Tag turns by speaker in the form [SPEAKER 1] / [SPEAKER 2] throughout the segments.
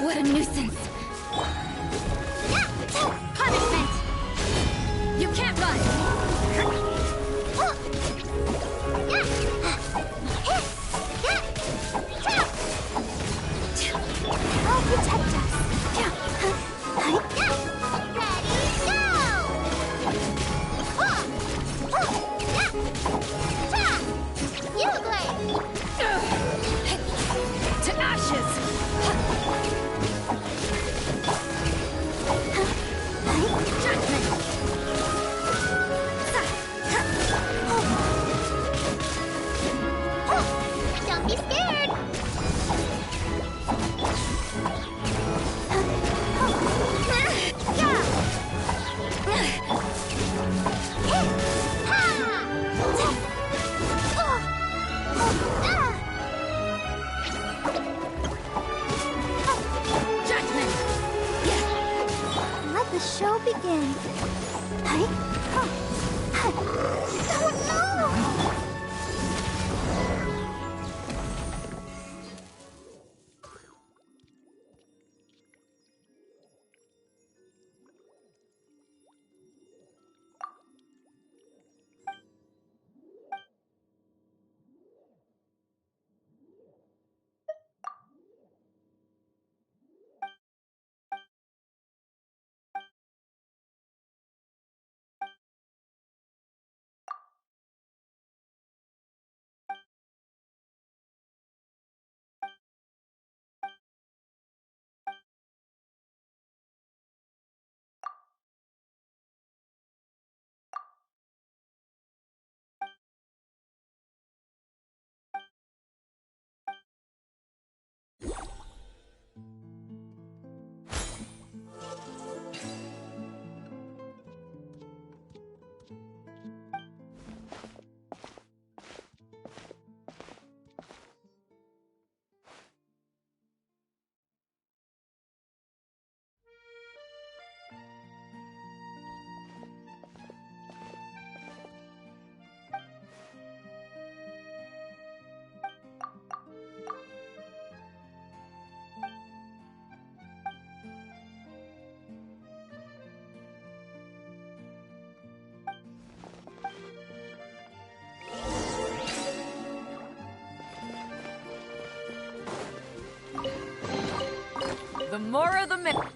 [SPEAKER 1] What a nuisance! Punishment! You can't run!
[SPEAKER 2] I'll protect us.
[SPEAKER 1] To ashes!
[SPEAKER 2] Don't be scared! the show begins. Hey? Huh. Oh no!
[SPEAKER 3] The more the merrier.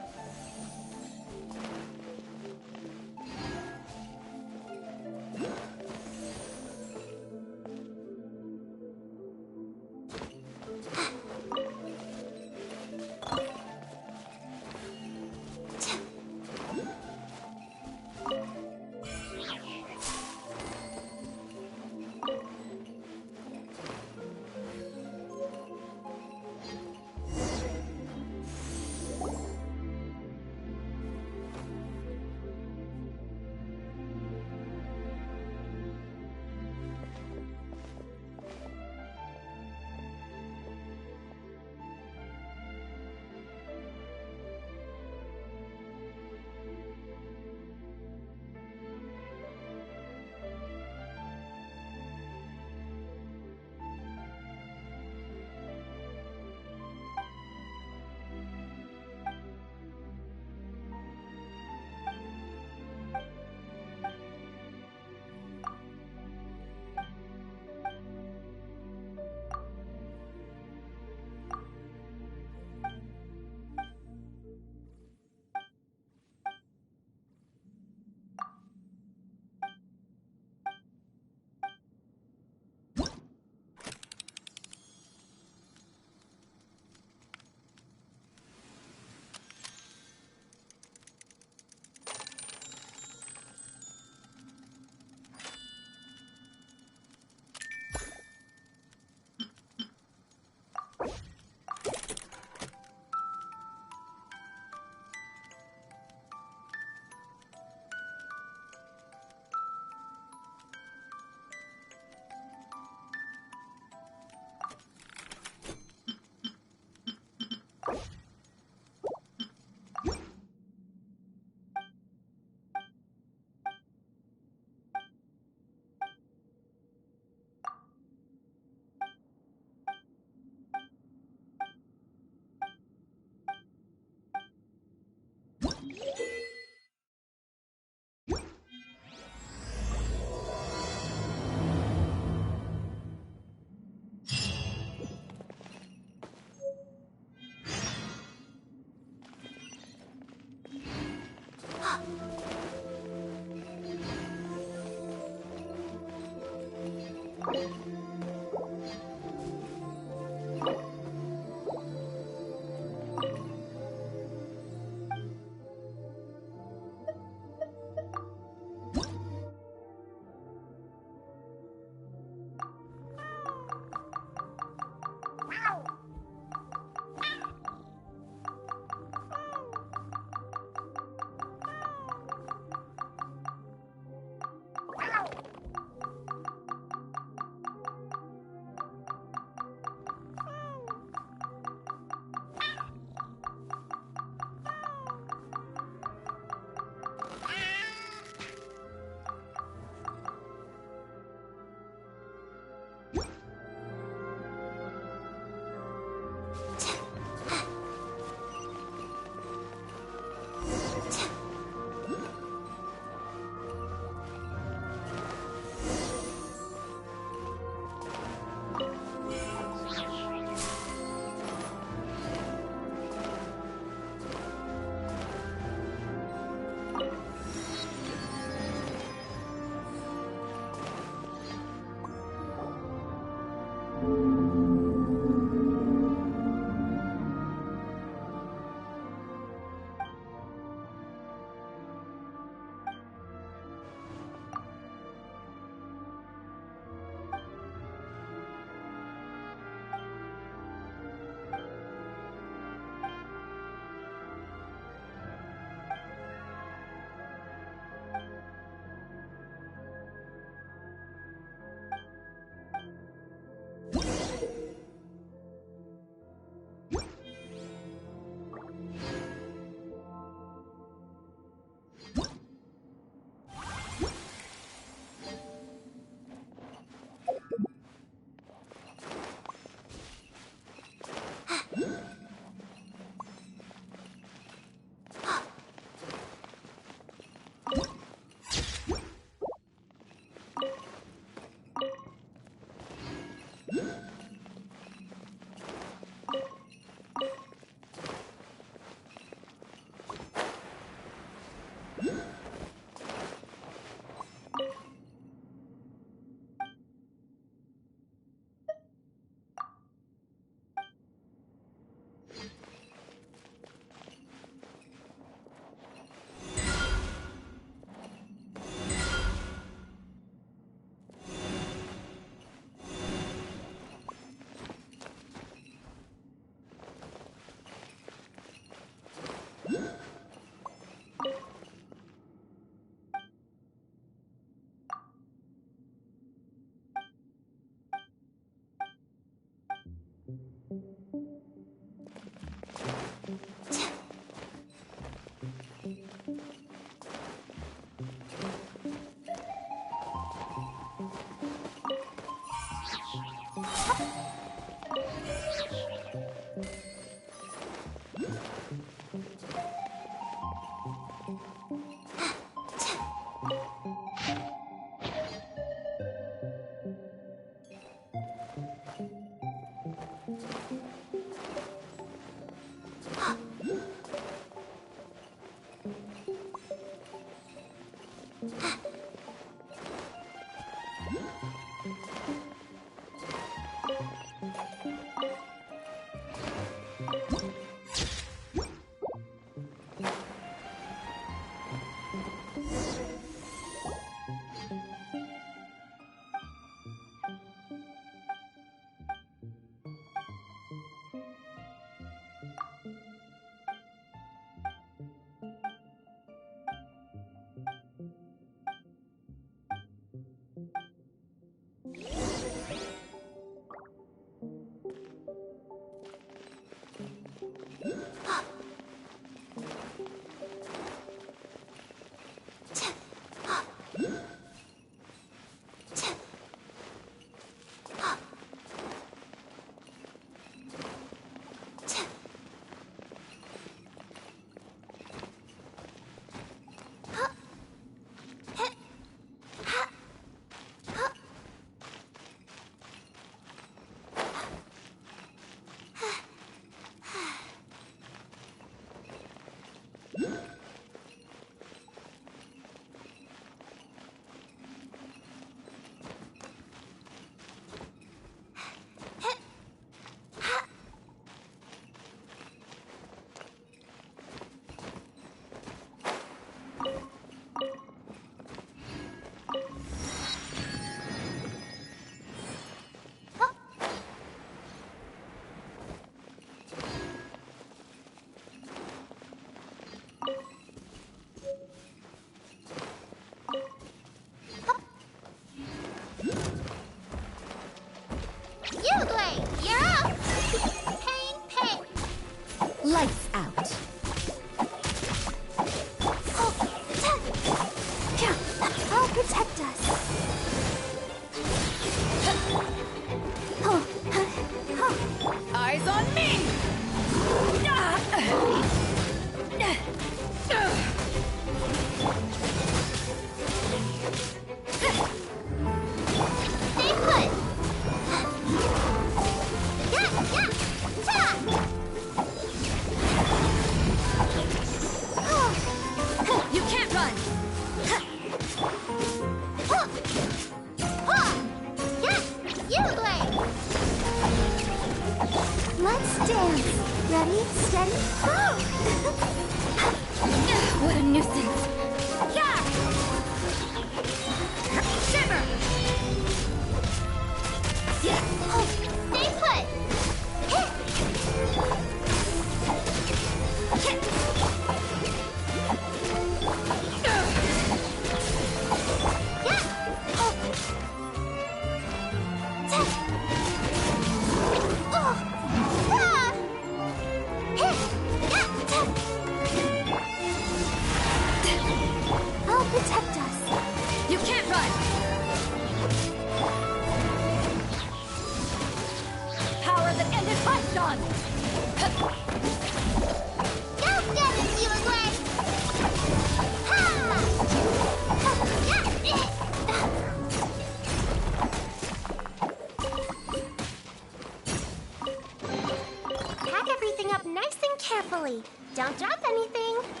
[SPEAKER 2] drop anything.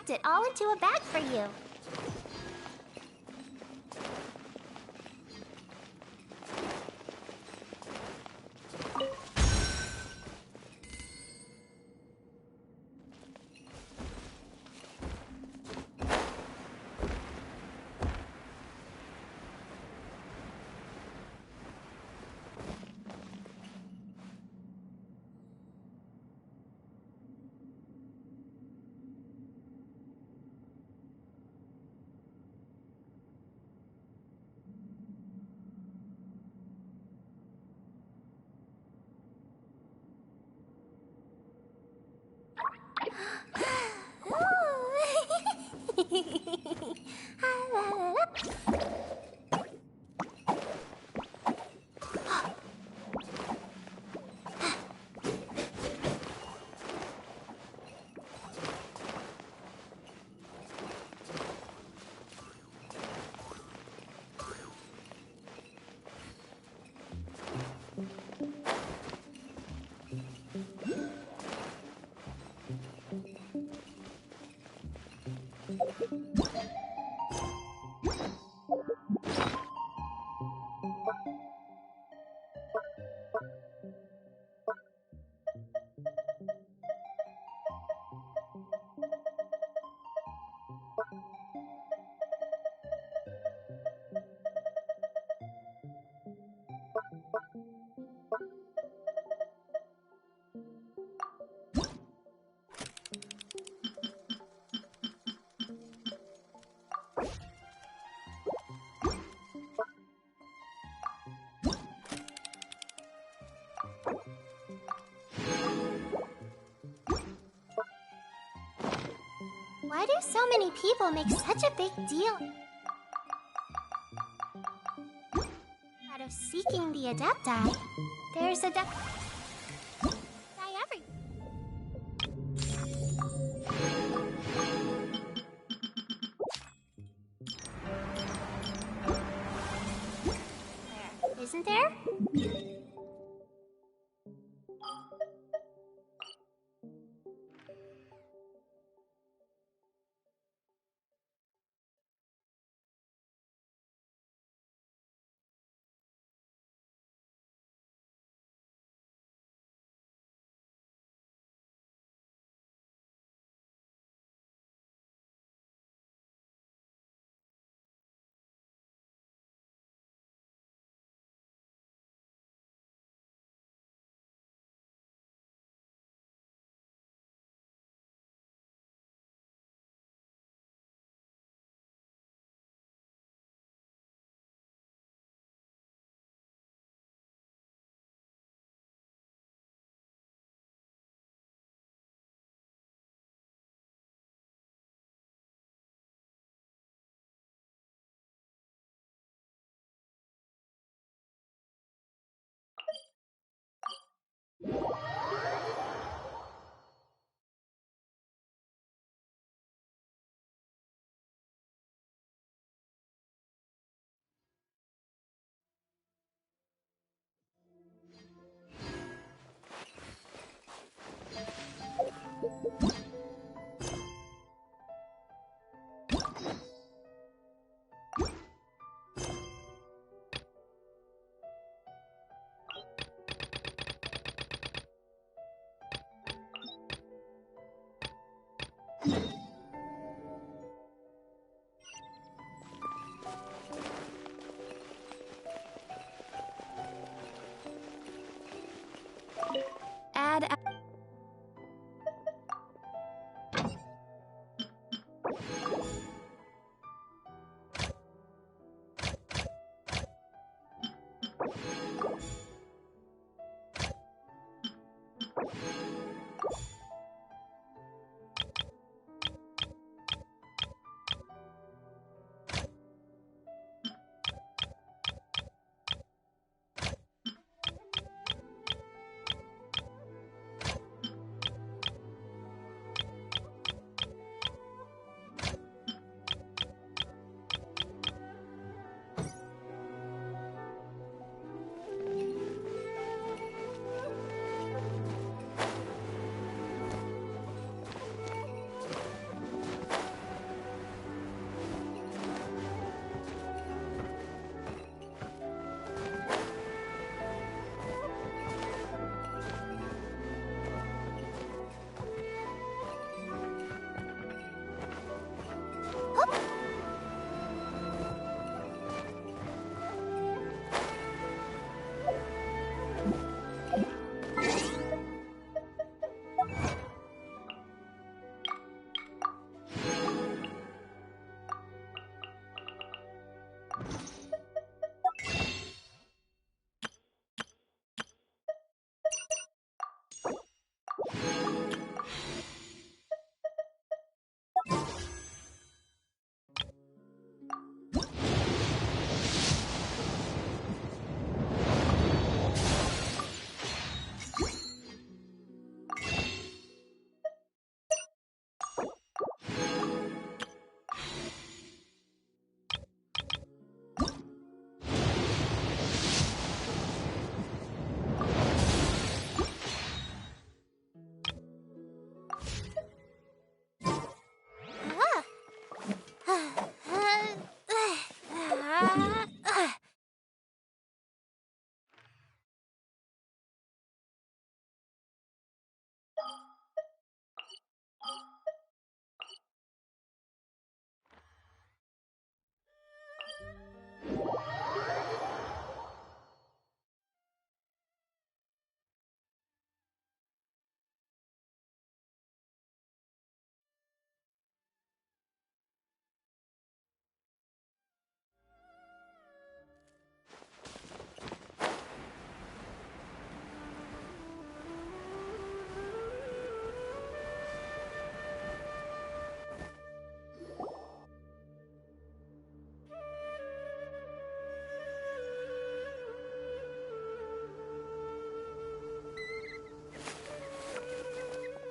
[SPEAKER 2] packed it all into a bag for you. Why do so many people make such a big deal out of seeking the Adepti? There's Adepti every. Isn't there?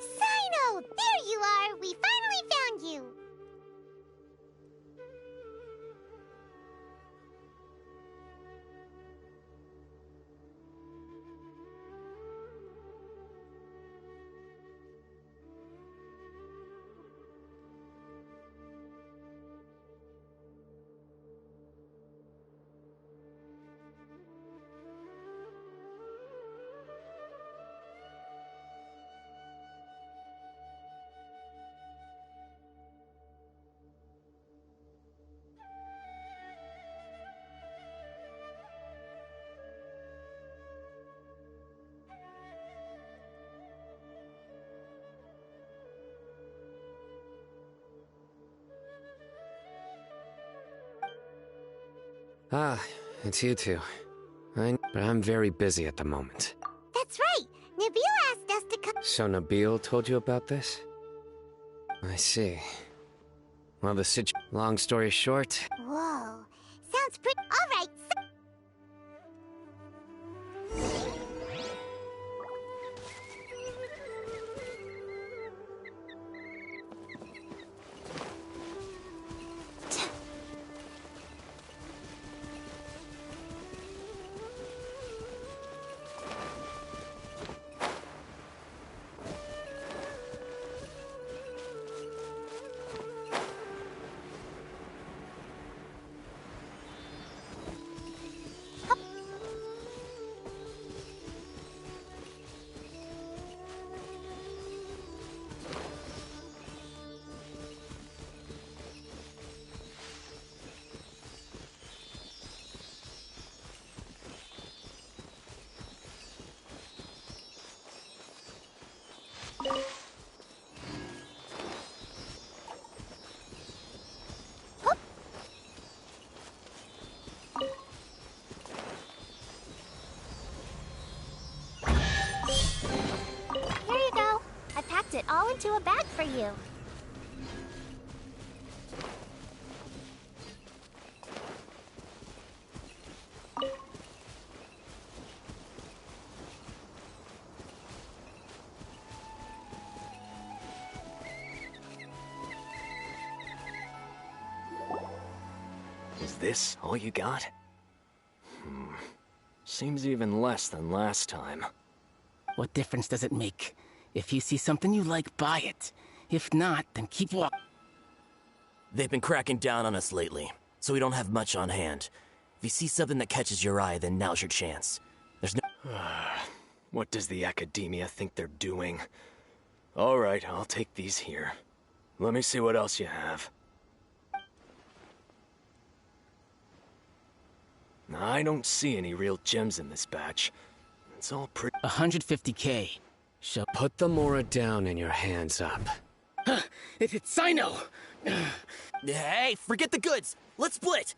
[SPEAKER 2] Sino! There you are! We finally found you!
[SPEAKER 4] Ah, it's you two. But I'm very busy at the moment.
[SPEAKER 2] That's right! Nabil asked us to come.
[SPEAKER 4] So Nabil told you about this? I see. Well, long story short...
[SPEAKER 2] Whoa. Sounds pretty. Alright, here you go. I packed it all into a bag for you.
[SPEAKER 5] Is this all you got? Seems even less than last time.
[SPEAKER 6] What difference does it make? If you see something you like, buy it. If not, then keep walking.
[SPEAKER 7] They've been cracking down on us lately, so we don't have much on hand. If you see something that catches your eye, then now's your chance. There's no—
[SPEAKER 5] What does the Academia think they're doing? Alright, I'll take these here. Let me see what else you have. I don't see any real gems in this batch. It's all pretty.
[SPEAKER 6] 150K. Show.
[SPEAKER 4] Put the Mora down and your hands up.
[SPEAKER 6] It's Sino!
[SPEAKER 7] Hey, forget the goods! Let's split!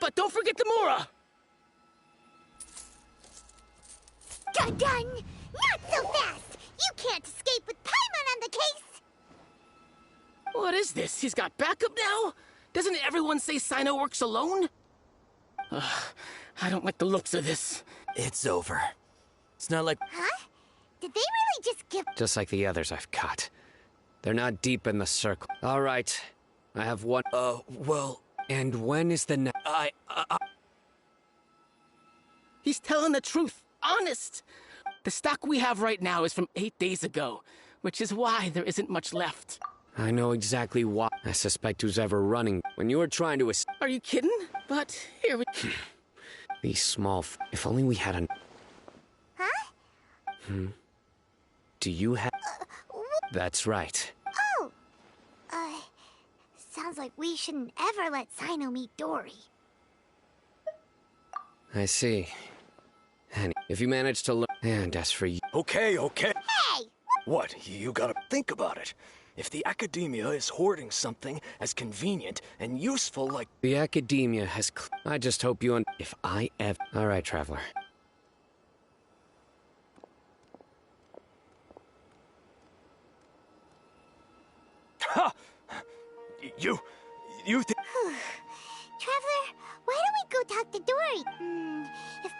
[SPEAKER 6] But don't forget the Mora!
[SPEAKER 2] Done! Not so fast! You can't escape with Paimon on the case!
[SPEAKER 6] What is this? He's got backup now? Doesn't everyone say Sino works alone? I don't like the looks of this.
[SPEAKER 7] It's over. It's not like...
[SPEAKER 2] Huh? Did they really just give...
[SPEAKER 4] Just like the others I've caught. They're not deep in the circle. All right. I have one.
[SPEAKER 7] well...
[SPEAKER 4] And when is the next?
[SPEAKER 6] He's telling the truth. Honest. The stock we have right now is from 8 days ago, which is why there isn't much left.
[SPEAKER 4] I know exactly why. I suspect who's ever running. When you were trying to
[SPEAKER 6] Are you kidding? But here we...
[SPEAKER 4] These small if only we had an...
[SPEAKER 2] Huh?
[SPEAKER 4] Do you have... That's right.
[SPEAKER 2] Oh! Sounds like we shouldn't ever let Sino meet Dory.
[SPEAKER 4] I see. And if you manage to learn... And as for you...
[SPEAKER 5] Okay.
[SPEAKER 2] Hey!
[SPEAKER 5] What? You gotta think about it. If the academia is hoarding something as convenient and useful like...
[SPEAKER 4] The academia has... I just hope you... If I ever... All right, Traveler.
[SPEAKER 5] Ha! You think...
[SPEAKER 2] Traveler, why don't we go talk to Dory? If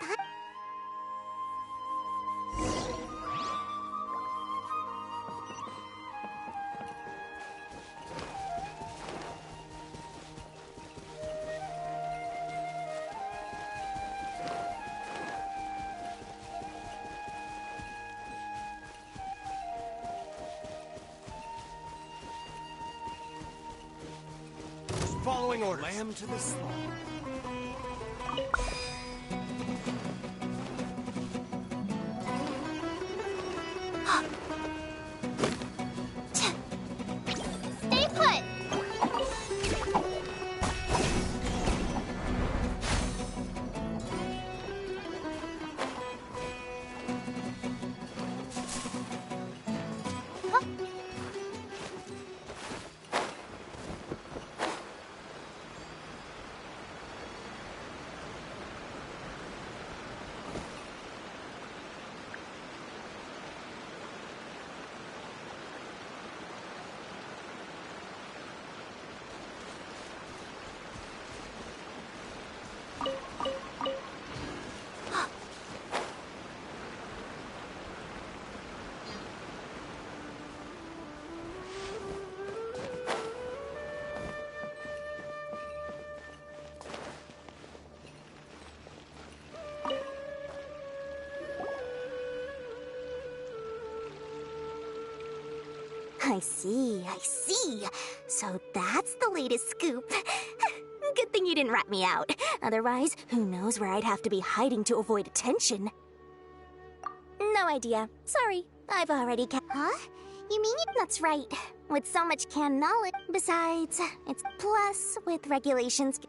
[SPEAKER 5] Following orders. Lamb to the slaughter.
[SPEAKER 2] Stay put! I see. So that's the latest scoop. Good thing you didn't rat me out. Otherwise, who knows where I'd have to be hiding to avoid attention. No idea. Sorry, I've already Huh? You mean it? That's right. With so much canned knowledge. Besides, it's plus with regulations.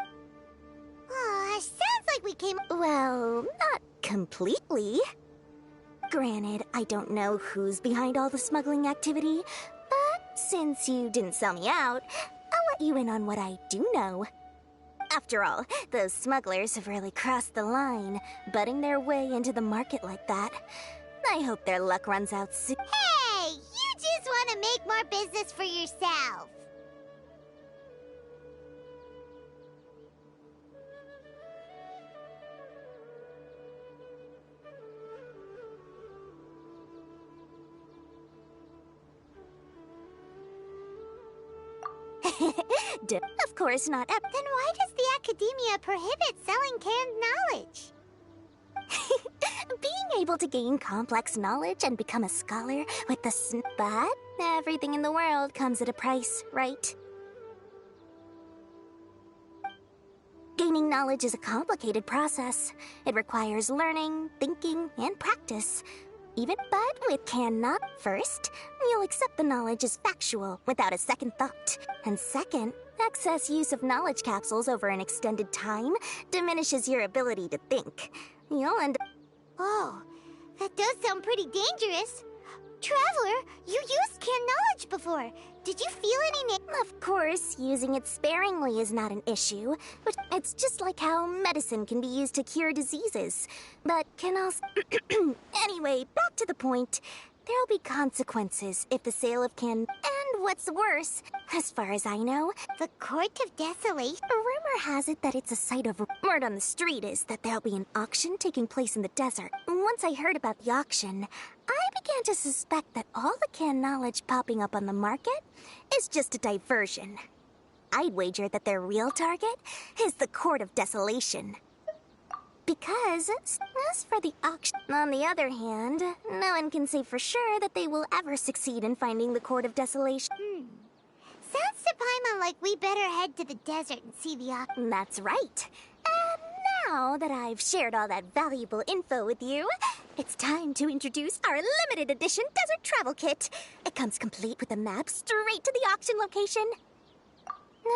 [SPEAKER 2] Sounds like we came... Well, not completely. Granted, I don't know who's behind all the smuggling activity, but since you didn't sell me out, I'll let you in on what I do know. After all, those smugglers have really crossed the line, butting their way into the market like that. I hope their luck runs out soon. Hey! You just want to make more business for yourself! Of course not. Then why does the academia prohibit selling canned knowledge? Being able to gain complex knowledge and become a scholar with the but everything in the world comes at a price, right? Gaining knowledge is a complicated process. It requires learning, thinking, and practice. Even but with cannot first, you'll accept the knowledge as factual without a second thought. And second, excess use of knowledge capsules over an extended time diminishes your ability to think. You'll end up.
[SPEAKER 8] Oh, that does sound pretty dangerous. Traveler, you used canned knowledge before. Did you feel any
[SPEAKER 2] Of course, using it sparingly is not an issue, but it's just like how medicine can be used to cure diseases, but can also... Anyway, back to the point. There'll be consequences if the sale of can... And what's worse, as far as I know,
[SPEAKER 8] The Court of Desolation?
[SPEAKER 2] a rumor has it that it's a site of... Word on the street is that there'll be an auction taking place in the desert. Once I heard about the auction, I began to suspect that all the canned knowledge popping up on the market is just a diversion. I'd wager that their real target is the Court of Desolation. Because, as for the auction, on the other hand, no one can say for sure that they will ever succeed in finding the Court of Desolation.
[SPEAKER 8] Sounds to Paimon like we better head to the desert and see the auction.
[SPEAKER 2] That's right. And now that I've shared all that valuable info with you, it's time to introduce our limited edition desert travel kit. It comes complete with a map straight to the auction location.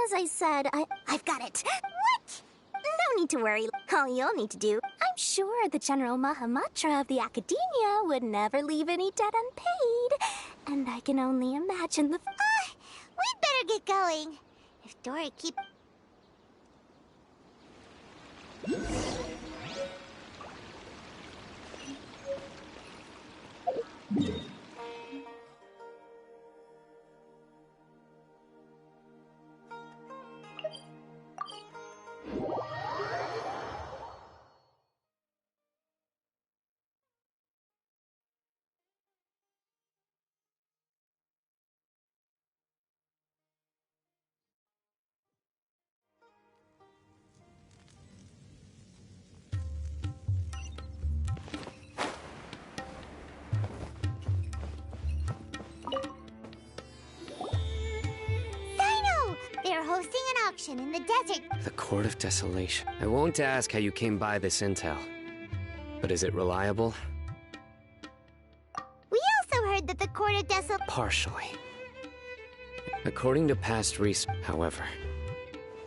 [SPEAKER 2] As I said, I've got it. What? No need to worry. All you'll need to do, I'm sure the General Mahamatra of the Academia would never leave any debt unpaid. And I can only imagine the...
[SPEAKER 8] We'd better get going. If Dora keep... They're hosting an auction in the desert.
[SPEAKER 4] The Court of Desolation. I won't ask how you came by this intel. But is it reliable?
[SPEAKER 8] We also heard that the Court of Desolation...
[SPEAKER 4] Partially. According to past research, however,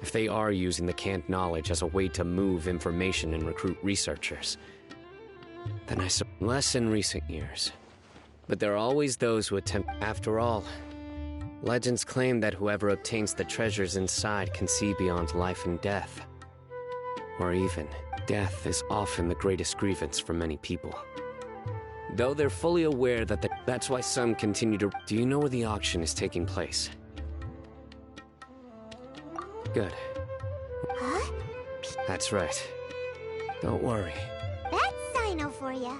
[SPEAKER 4] if they are using the canned knowledge as a way to move information and recruit researchers, then I suppose less in recent years. But there are always those who attempt. After all, legends claim that whoever obtains the treasures inside can see beyond life and death. Or even, death is often the greatest grievance for many people. Though they're fully aware that that's why some continue to... Do you know where the auction is taking place? Good.
[SPEAKER 8] Huh?
[SPEAKER 4] That's right. Don't worry.
[SPEAKER 8] That's Sino for ya.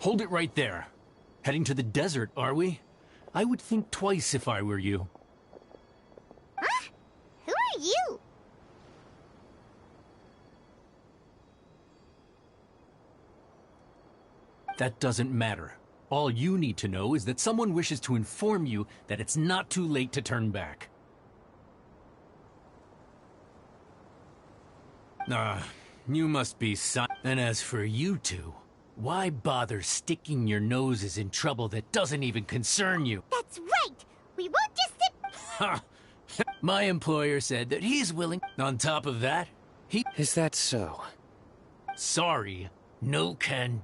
[SPEAKER 9] Hold it right there. Heading to the desert, are we? I would think twice if I were you.
[SPEAKER 8] Huh? Who are you?
[SPEAKER 9] That doesn't matter. All you need to know is that someone wishes to inform you that it's not too late to turn back. You must be And as for you two, why bother sticking your noses in trouble that doesn't even concern you?
[SPEAKER 8] That's right! We won't just sit...
[SPEAKER 9] Ha! My employer said that he's willing. On top of that, he...
[SPEAKER 4] Is that so?
[SPEAKER 9] Sorry, no can...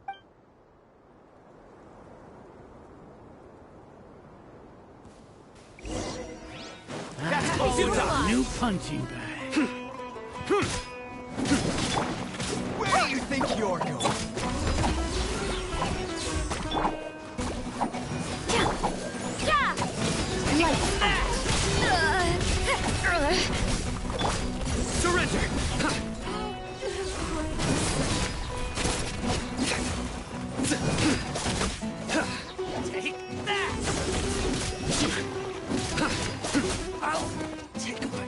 [SPEAKER 9] new punching bag.
[SPEAKER 5] Where do you think you're going?
[SPEAKER 4] Surrender!
[SPEAKER 5] Take that! I'll take my...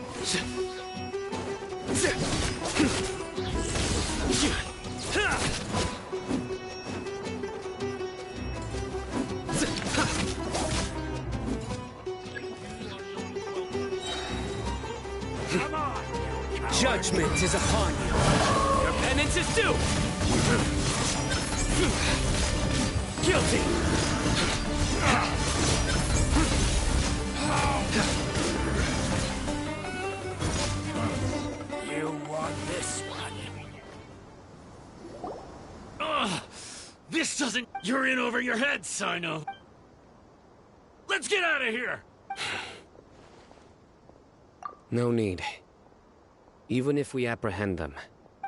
[SPEAKER 5] Come on!
[SPEAKER 4] Judgment is upon you. Your penance is due! Guilty!
[SPEAKER 5] You want this one?
[SPEAKER 9] Ugh! This doesn't... You're in over your head, Sino. Let's get out of here!
[SPEAKER 4] No need. Even if we apprehend them,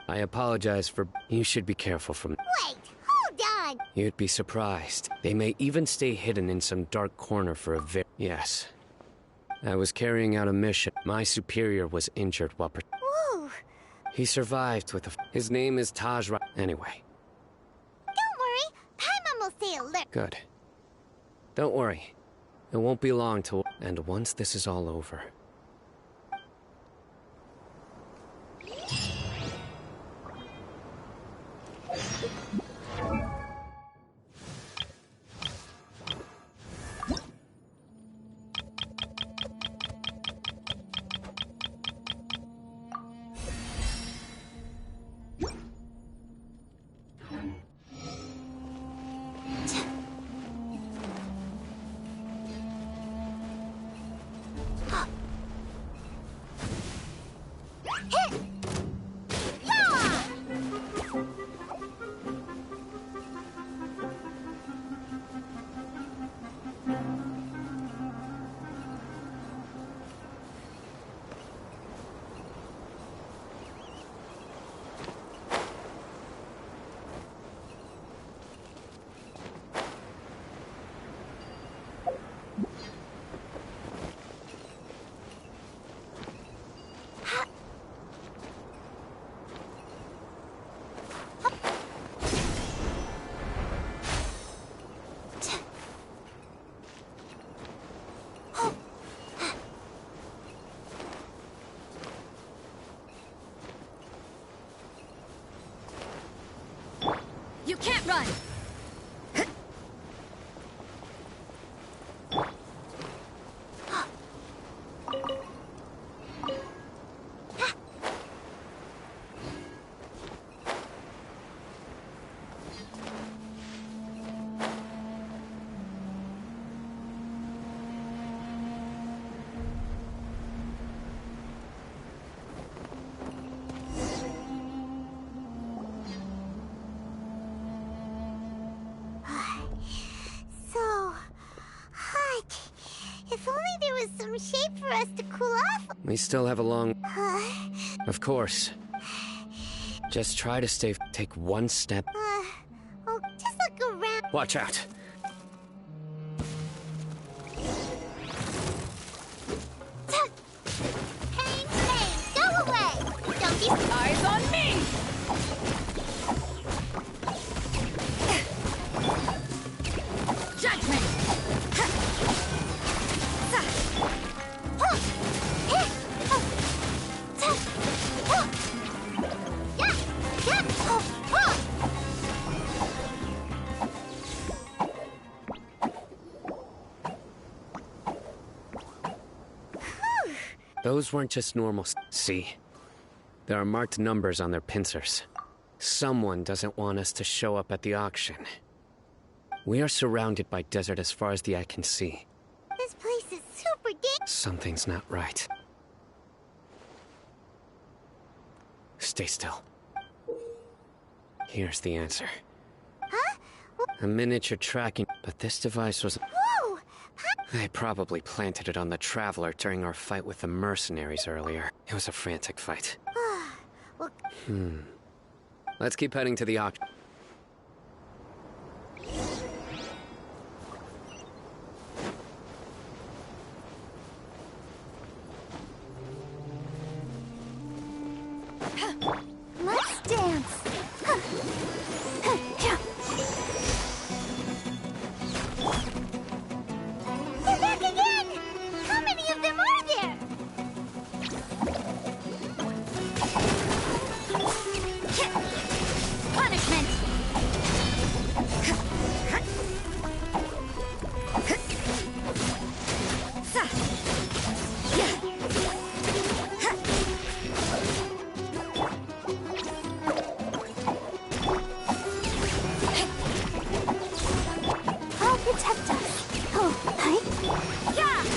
[SPEAKER 4] I apologize for... You should be careful from...
[SPEAKER 8] Wait, hold on!
[SPEAKER 4] You'd be surprised. They may even stay hidden in some dark corner for a Yes. I was carrying out a mission. My superior was injured while...
[SPEAKER 8] Whoa!
[SPEAKER 4] He survived with a... His name is Tajra... Anyway.
[SPEAKER 8] Don't worry, Paimon will stay alert.
[SPEAKER 4] Good. Don't worry. It won't be long till... And once this is all over...
[SPEAKER 1] You can't run!
[SPEAKER 8] So hot. If only there was some shade for us to cool off.
[SPEAKER 4] We still have a long... Of course. Just try to stay... Take one step.
[SPEAKER 8] Oh, just look around.
[SPEAKER 4] Watch out.
[SPEAKER 8] Pain, pain, go away. Don't be...
[SPEAKER 3] Eyes on me!
[SPEAKER 1] Judgment!
[SPEAKER 4] Those weren't just normal... See? There are marked numbers on their pincers. Someone doesn't want us to show up at the auction. We are surrounded by desert as far as the eye can see.
[SPEAKER 8] This place is super dangerous.
[SPEAKER 4] Something's not right. Stay still. Here's the answer.
[SPEAKER 8] Huh?
[SPEAKER 4] A miniature tracking... But this device was...
[SPEAKER 8] Whoa!
[SPEAKER 4] They probably planted it on the Traveler during our fight with the mercenaries earlier. It was a frantic fight.
[SPEAKER 8] Well,
[SPEAKER 4] Let's keep heading to the auction.
[SPEAKER 8] let's dance. They're back again! How many of them are there?
[SPEAKER 1] Punishment!
[SPEAKER 8] I'll protect us. Oh, hi.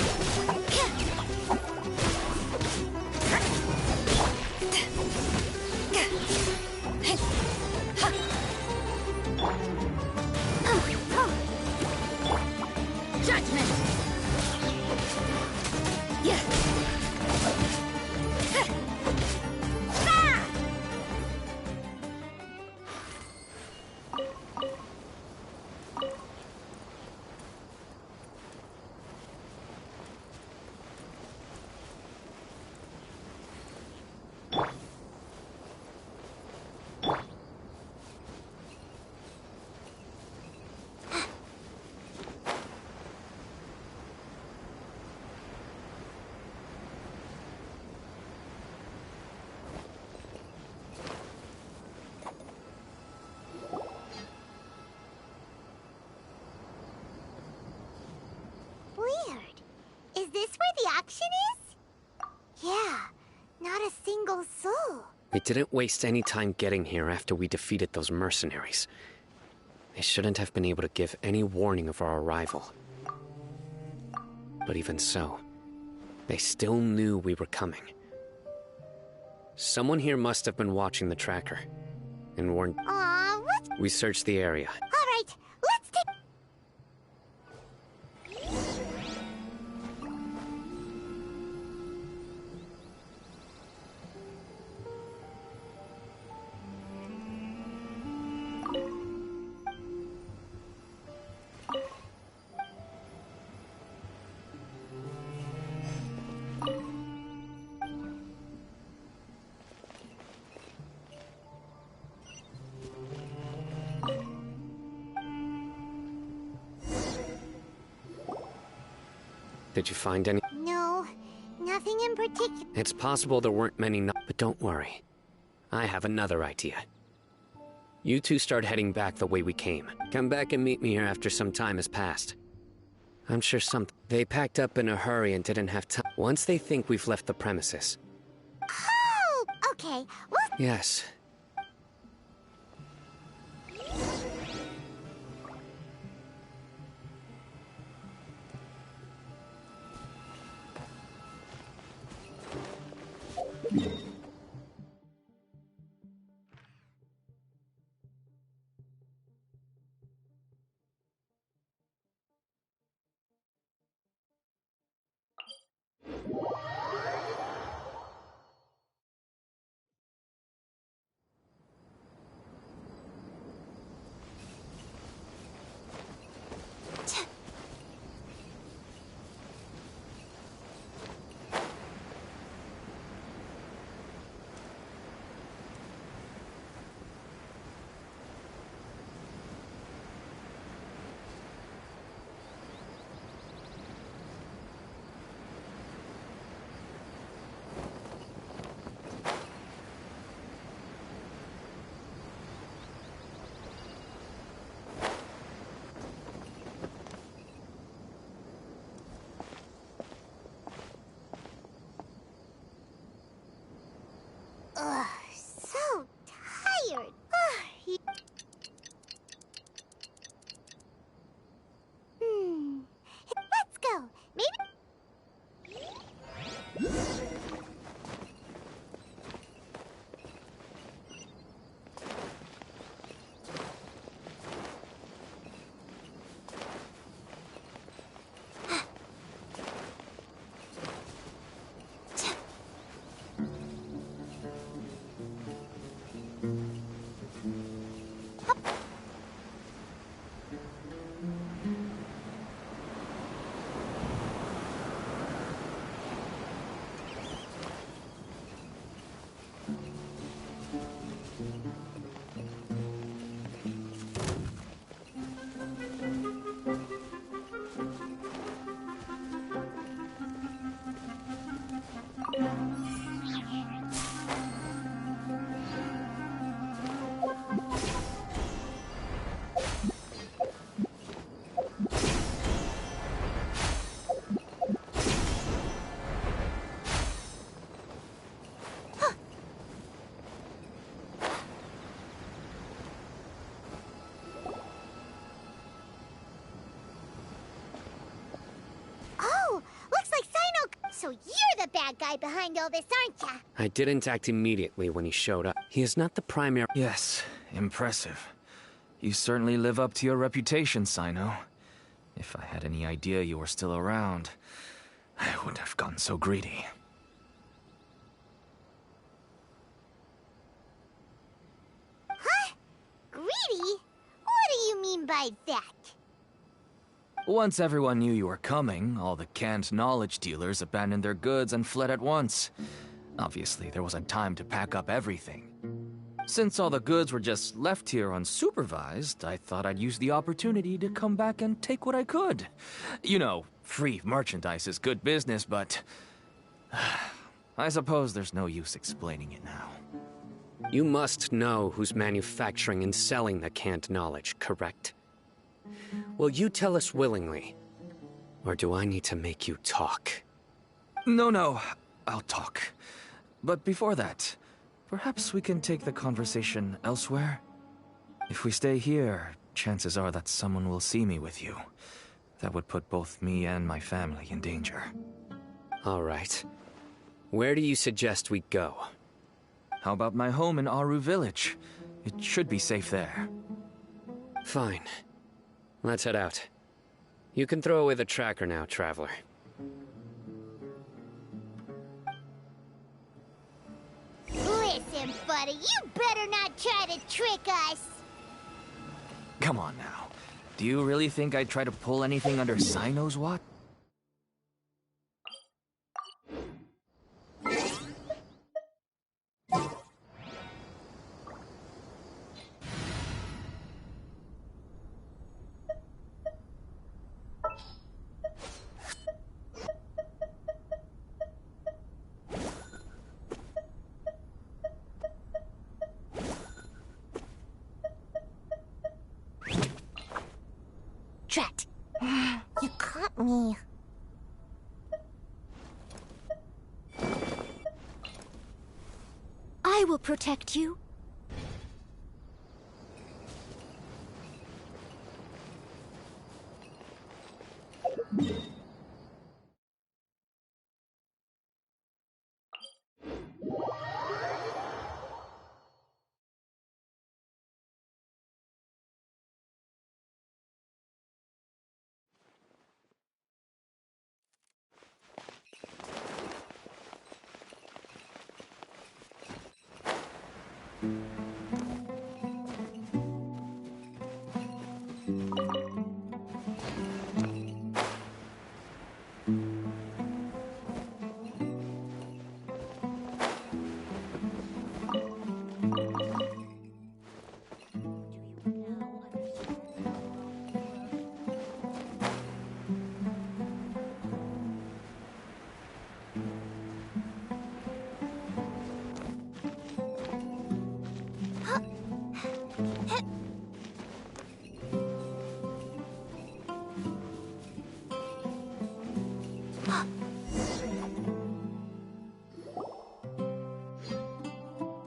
[SPEAKER 1] Judgment!
[SPEAKER 8] Weird. Is this where the action is? Yeah, not a single soul.
[SPEAKER 4] We didn't waste any time getting here after we defeated those mercenaries. They shouldn't have been able to give any warning of our arrival. But even so, they still knew we were coming. Someone here must have been watching the tracker and warned.
[SPEAKER 8] Aw, what?
[SPEAKER 4] We searched the area.
[SPEAKER 8] All right, let's take...
[SPEAKER 4] Did you find any?
[SPEAKER 8] No, nothing in particular.
[SPEAKER 4] It's possible there weren't many, but don't worry. I have another idea. You two start heading back the way we came. Come back and meet me here after some time has passed. I'm sure they packed up in a hurry and didn't have time. Once they think we've left the premises.
[SPEAKER 8] Oh, okay. Well,
[SPEAKER 4] Yes.
[SPEAKER 8] So you're the bad guy behind all this, aren't ya?
[SPEAKER 4] I didn't act immediately when he showed up. He is not the primary.
[SPEAKER 10] Yes, impressive. You certainly live up to your reputation, Sino. If I had any idea you were still around, I wouldn't have gotten so greedy.
[SPEAKER 8] Huh? Greedy? What do you mean by that?
[SPEAKER 10] Once everyone knew you were coming, all the canned knowledge dealers abandoned their goods and fled at once. Obviously, there wasn't time to pack up everything. Since all the goods were just left here unsupervised, I thought I'd use the opportunity to come back and take what I could. You know, free merchandise is good business, but I suppose there's no use explaining it now.
[SPEAKER 4] You must know who's manufacturing and selling the canned knowledge, correct? Will you tell us willingly? Or do I need to make you talk?
[SPEAKER 10] No, I'll talk. But before that, perhaps we can take the conversation elsewhere? If we stay here, chances are that someone will see me with you. That would put both me and my family in danger.
[SPEAKER 4] All right. Where do you suggest we go?
[SPEAKER 10] How about my home in Aru Village? It should be safe there.
[SPEAKER 4] Fine. Let's head out. You can throw away the tracker now, Traveler.
[SPEAKER 8] Listen, buddy, you better not try to trick us.
[SPEAKER 10] Come on now. Do you really think I'd try to pull anything under Sino's watch?
[SPEAKER 2] Drat. You caught me. I will protect you.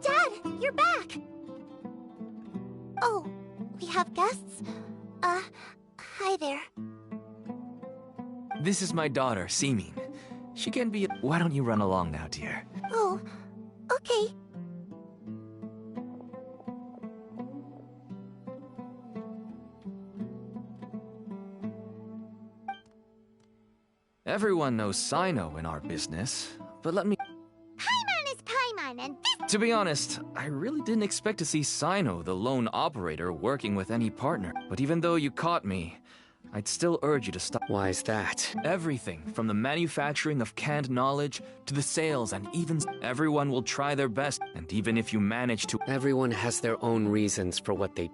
[SPEAKER 2] Dad, you're back! Oh, we have guests? Hi there.
[SPEAKER 10] This is my daughter, Seeming. She can be... Why don't you run along now, dear?
[SPEAKER 2] Oh, okay.
[SPEAKER 10] Everyone knows Sino in our business, but let me...
[SPEAKER 8] Paimon is Paimon, and this...
[SPEAKER 10] To be honest, I really didn't expect to see Sino, the lone operator, working with any partner. But even though you caught me, I'd still urge you to stop.
[SPEAKER 4] Why is that?
[SPEAKER 10] Everything, from the manufacturing of canned knowledge, to the sales, and even... Everyone will try their best, and even if you manage to...
[SPEAKER 4] Everyone has their own reasons for what they...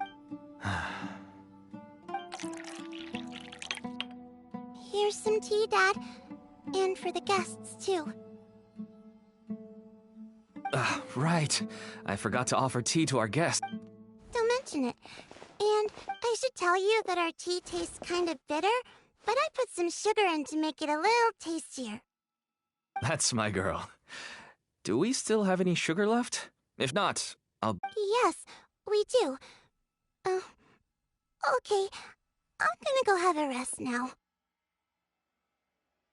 [SPEAKER 2] Here's some tea, Dad. And for the guests, too.
[SPEAKER 10] Right. I forgot to offer tea to our guests.
[SPEAKER 2] Don't mention it. And I should tell you that our tea tastes kind of bitter, but I put some sugar in to make it a little tastier.
[SPEAKER 10] That's my girl. Do we still have any sugar left? If not, I'll...
[SPEAKER 2] Yes, we do. Okay. I'm gonna go have a rest now.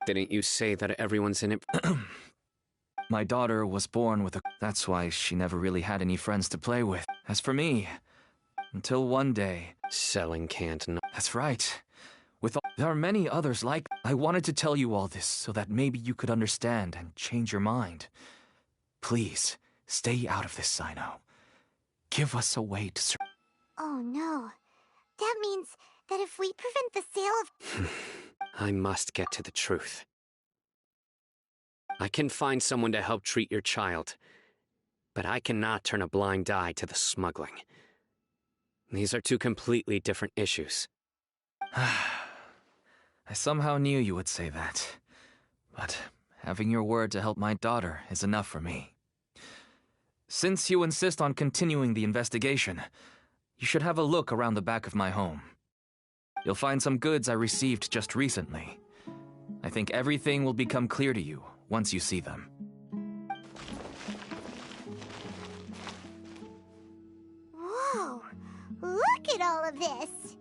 [SPEAKER 4] Didn't you say that everyone's in it?
[SPEAKER 10] My daughter was born with a... That's why she never really had any friends to play with. As for me, until one day...
[SPEAKER 4] Selling can't...
[SPEAKER 10] That's right. There are many others like... I wanted to tell you all this so that maybe you could understand and change your mind. Please, stay out of this, Sino. Give us a way to...
[SPEAKER 8] Oh no. That means that if we prevent the sale of...
[SPEAKER 4] I must get to the truth. I can find someone to help treat your child, but I cannot turn a blind eye to the smuggling. These are two completely different issues.
[SPEAKER 10] I somehow knew you would say that. But having your word to help my daughter is enough for me. Since you insist on continuing the investigation, you should have a look around the back of my home. You'll find some goods I received just recently. I think everything will become clear to you once you see them.
[SPEAKER 8] Whoa! Look at all of this!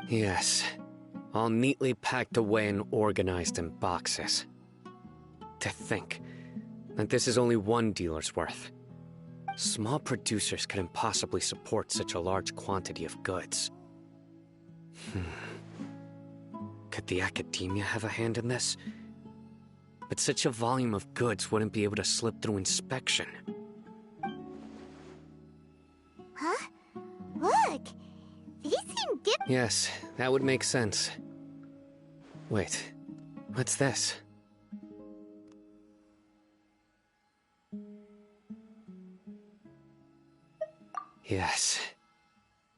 [SPEAKER 4] Yes, all neatly packed away and organized in boxes. To think that this is only one dealer's worth. Small producers couldn't possibly support such a large quantity of goods. Could the academia have a hand in this? But such a volume of goods wouldn't be able to slip through inspection.
[SPEAKER 8] Huh? Look! These seem different.
[SPEAKER 4] Yes, that would make sense. Wait, what's this? Yes,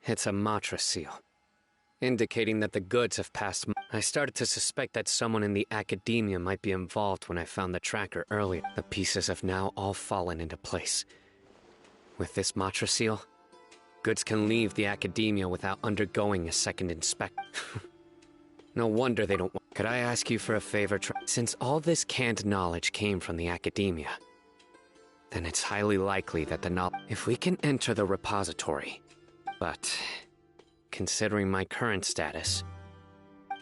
[SPEAKER 4] it's a Matra seal, indicating that the goods have passed. I started to suspect that someone in the academia might be involved when I found the tracker earlier. The pieces have now all fallen into place. With this Matra seal, goods can leave the academia without undergoing a second inspection. No wonder they don't want... Could I ask you for a favor? Since all this canned knowledge came from the academia, then it's highly likely that the knowledge... If we can enter the repository, but considering my current status,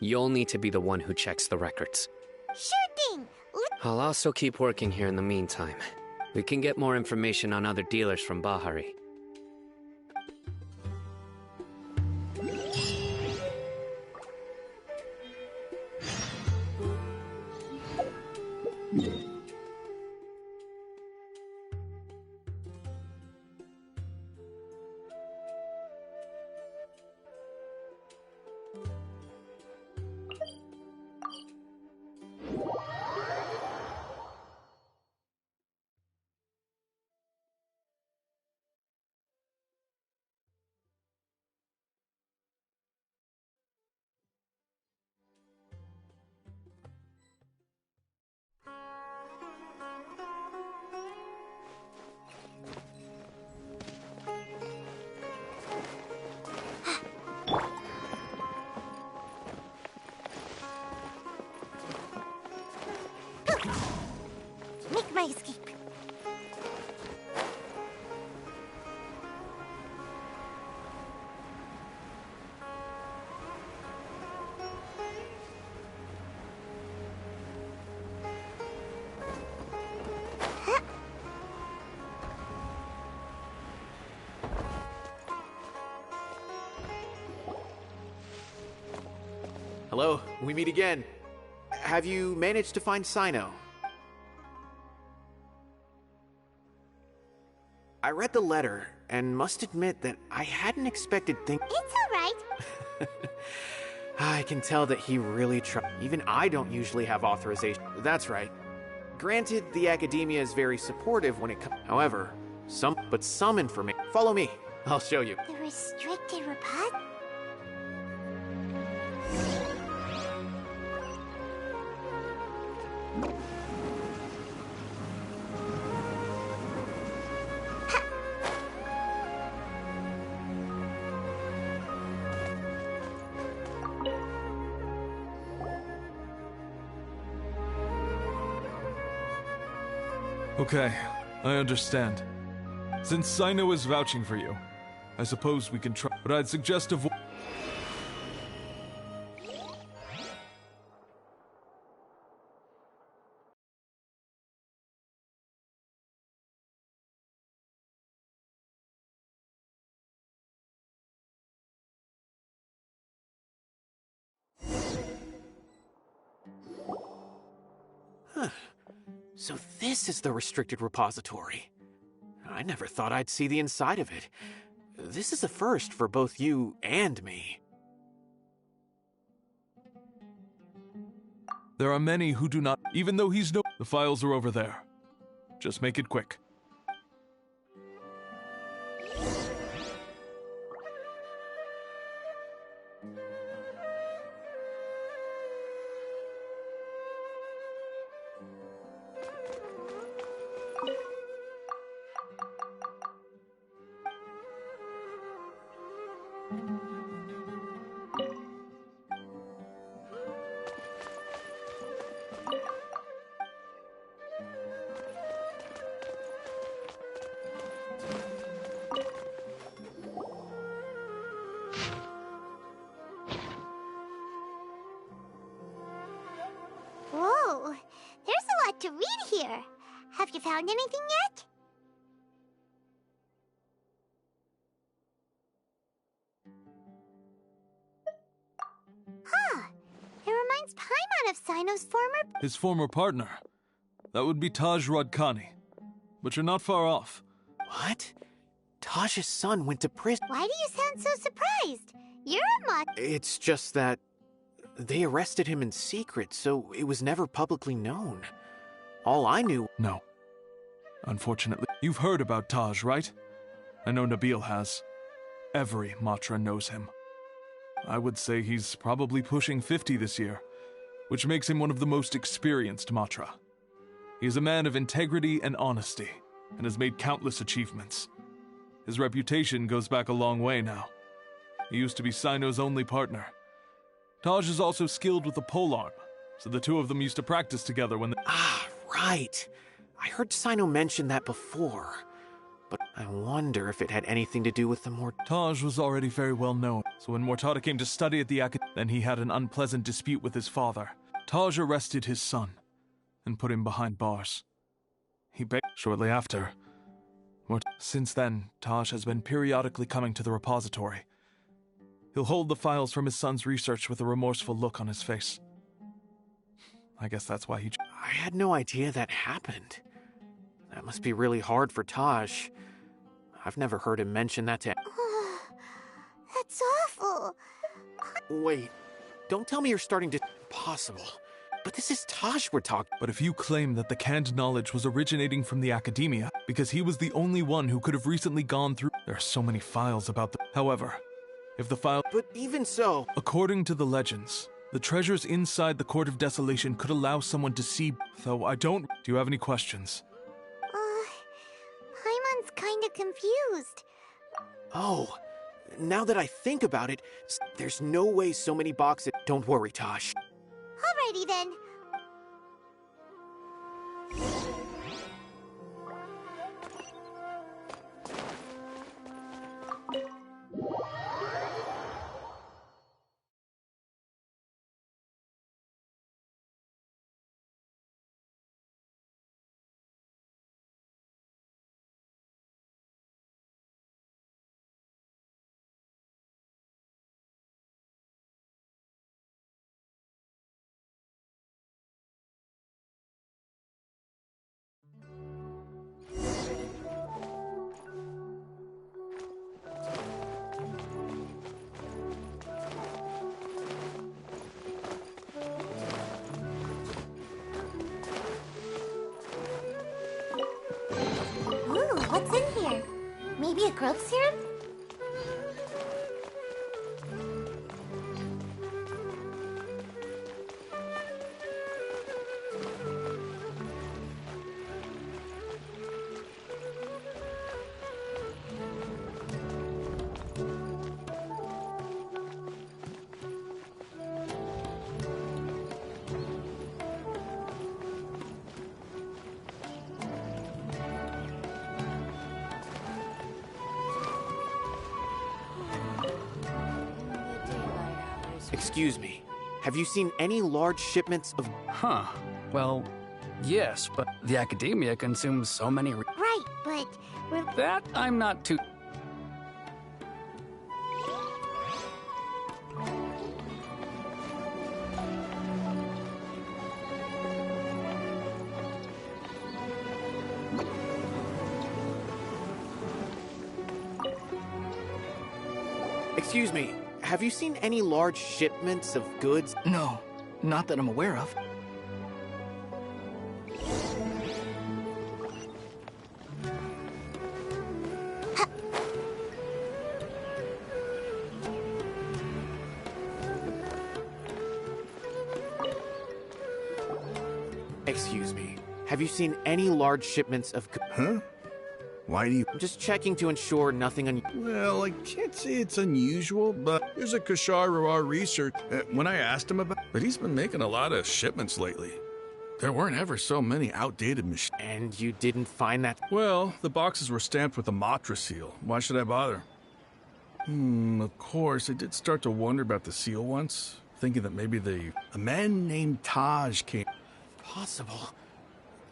[SPEAKER 4] you'll need to be the one who checks the records.
[SPEAKER 8] Sure thing!
[SPEAKER 4] I'll also keep working here in the meantime. We can get more information on other dealers from Bahari.
[SPEAKER 8] Make my escape.
[SPEAKER 11] Hello, we meet again. Have you managed to find Sino? I read the letter, and must admit that I hadn't expected things.
[SPEAKER 8] It's alright.
[SPEAKER 11] I can tell that he really tried. Even I don't usually have authorization. That's right. Granted, the academia is very supportive when it comes. However, some information. Follow me. I'll show you.
[SPEAKER 8] The restricted report?
[SPEAKER 12] Okay, I understand. Since Sino is vouching for you, I suppose we can try, but I'd suggest
[SPEAKER 11] So this is the restricted repository. I never thought I'd see the inside of it. This is a first for both you and me.
[SPEAKER 12] There are many who do not, even though he's no. The files are over there. Just make it quick.
[SPEAKER 8] Whoa, there's a lot to read here. Have you found anything yet? Huh, it reminds Paimon of Sino's former...
[SPEAKER 12] His former partner. That would be Taj Rodkani. But you're not far off.
[SPEAKER 11] What? Taj's son went to prison.
[SPEAKER 8] Why do you sound so surprised? You're a much...
[SPEAKER 11] It's just that they arrested him in secret, so it was never publicly known. All I knew...
[SPEAKER 12] No. Unfortunately. You've heard about Taj, right? I know Nabil has. Every Matra knows him. I would say he's probably pushing 50 this year, which makes him one of the most experienced Matra. He is a man of integrity and honesty, and has made countless achievements. His reputation goes back a long way now. He used to be Sino's only partner. Taj is also skilled with the polearm, so the two of them used to practice together when they...
[SPEAKER 11] Ah, right. I heard Sino mention that before, but I wonder if it had anything to do with the
[SPEAKER 12] Taj was already very well known, so when Mortada came to study at the academy, then he had an unpleasant dispute with his father. Taj arrested his son and put him behind bars. He begged shortly after. Since then, Taj has been periodically coming to the repository. He'll hold the files from his son's research with a remorseful look on his face. I guess that's why he...
[SPEAKER 11] I had no idea that happened. That must be really hard for Taj. I've never heard him mention that to...
[SPEAKER 8] That's awful.
[SPEAKER 11] Wait, don't tell me you're starting to... Possible. But this is Taj we're talking...
[SPEAKER 12] But if you claim that the canned knowledge was originating from the academia, because he was the only one who could have recently gone through... There are so many files about the... However, if the file...
[SPEAKER 11] But even so...
[SPEAKER 12] According to the legends, the treasures inside the Court of Desolation could allow someone to see... Though I don't... Do you have any questions?
[SPEAKER 8] Paimon's kinda confused.
[SPEAKER 11] Oh, now that I think about it, there's no way so many boxes... Don't worry, Taj.
[SPEAKER 8] Alrighty then. What's in here? Maybe a growth serum?
[SPEAKER 11] Excuse me. Have you seen any large shipments of...
[SPEAKER 13] Huh. Well, yes, but the academia consumes so many...
[SPEAKER 8] Right, but...
[SPEAKER 13] That I'm not too...
[SPEAKER 11] Excuse me, have you seen any large shipments of goods?
[SPEAKER 6] No, not that I'm aware of.
[SPEAKER 11] Excuse me, have you seen any large shipments of goods?
[SPEAKER 14] Huh? Why do you...
[SPEAKER 11] I'm just checking to ensure nothing
[SPEAKER 14] Well, I can't say it's unusual, but there's a Kashar our research. When I asked him about... But he's been making a lot of shipments lately. There weren't ever so many outdated machines.
[SPEAKER 11] And you didn't find that?
[SPEAKER 14] Well, the boxes were stamped with the Matra seal. Why should I bother? Of course, I did start to wonder about the seal once, thinking that maybe a man named Taj came...
[SPEAKER 11] Possible.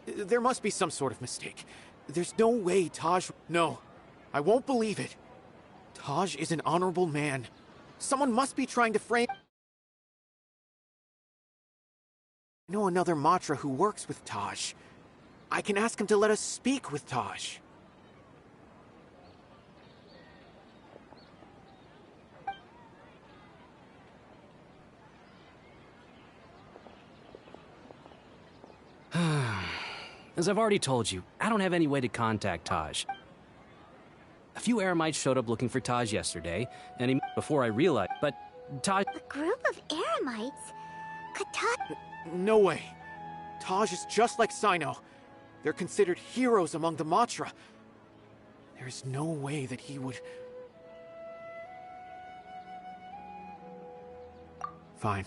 [SPEAKER 11] There must be some sort of mistake. There's no way Taj... No, I won't believe it. Taj is an honorable man. Someone must be trying to frame... I know another Matra who works with Taj. I can ask him to let us speak with Taj.
[SPEAKER 15] As I've already told you, I don't have any way to contact Taj. A few Eremites showed up looking for Taj yesterday, and before I realized, but Taj...
[SPEAKER 8] A group of Eremites? Could Taj...
[SPEAKER 11] No way. Taj is just like Sino. They're considered heroes among the Matra. There's no way that he would... Fine.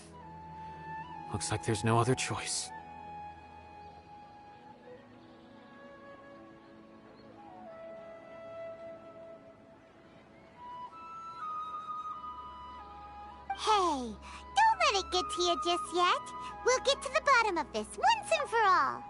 [SPEAKER 11] Looks like there's no other choice.
[SPEAKER 8] Hey, don't let it get to you just yet. We'll get to the bottom of this once and for all.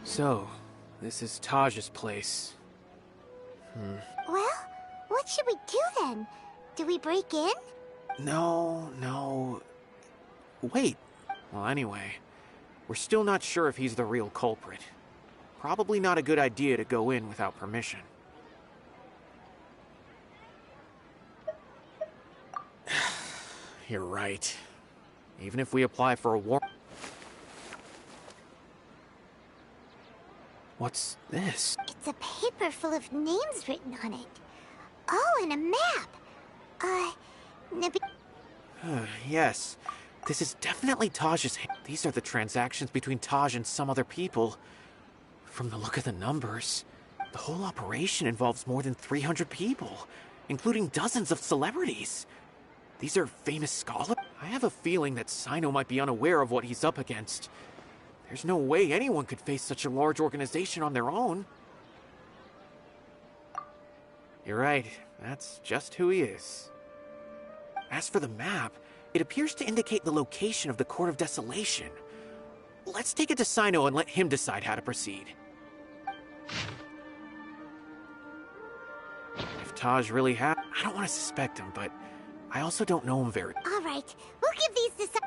[SPEAKER 11] So, this is Taj's place.
[SPEAKER 8] Well, what should we do then? Do we break in?
[SPEAKER 11] No. Wait. Well, anyway, we're still not sure if he's the real culprit. Probably not a good idea to go in without permission. You're right. Even if we apply for a warrant... What's this?
[SPEAKER 8] It's a paper full of names written on it. Oh, and a map.
[SPEAKER 11] Yes. This is definitely Taj's... These are the transactions between Taj and some other people. From the look of the numbers, the whole operation involves more than 300 people, including dozens of celebrities. These are famous scholars. I have a feeling that Sino might be unaware of what he's up against. There's no way anyone could face such a large organization on their own. You're right, that's just who he is. As for the map, it appears to indicate the location of the Court of Desolation. Let's take it to Sino and let him decide how to proceed. If Taj really had... I don't want to suspect him, but I also don't know him very...
[SPEAKER 8] All right, we'll give these to...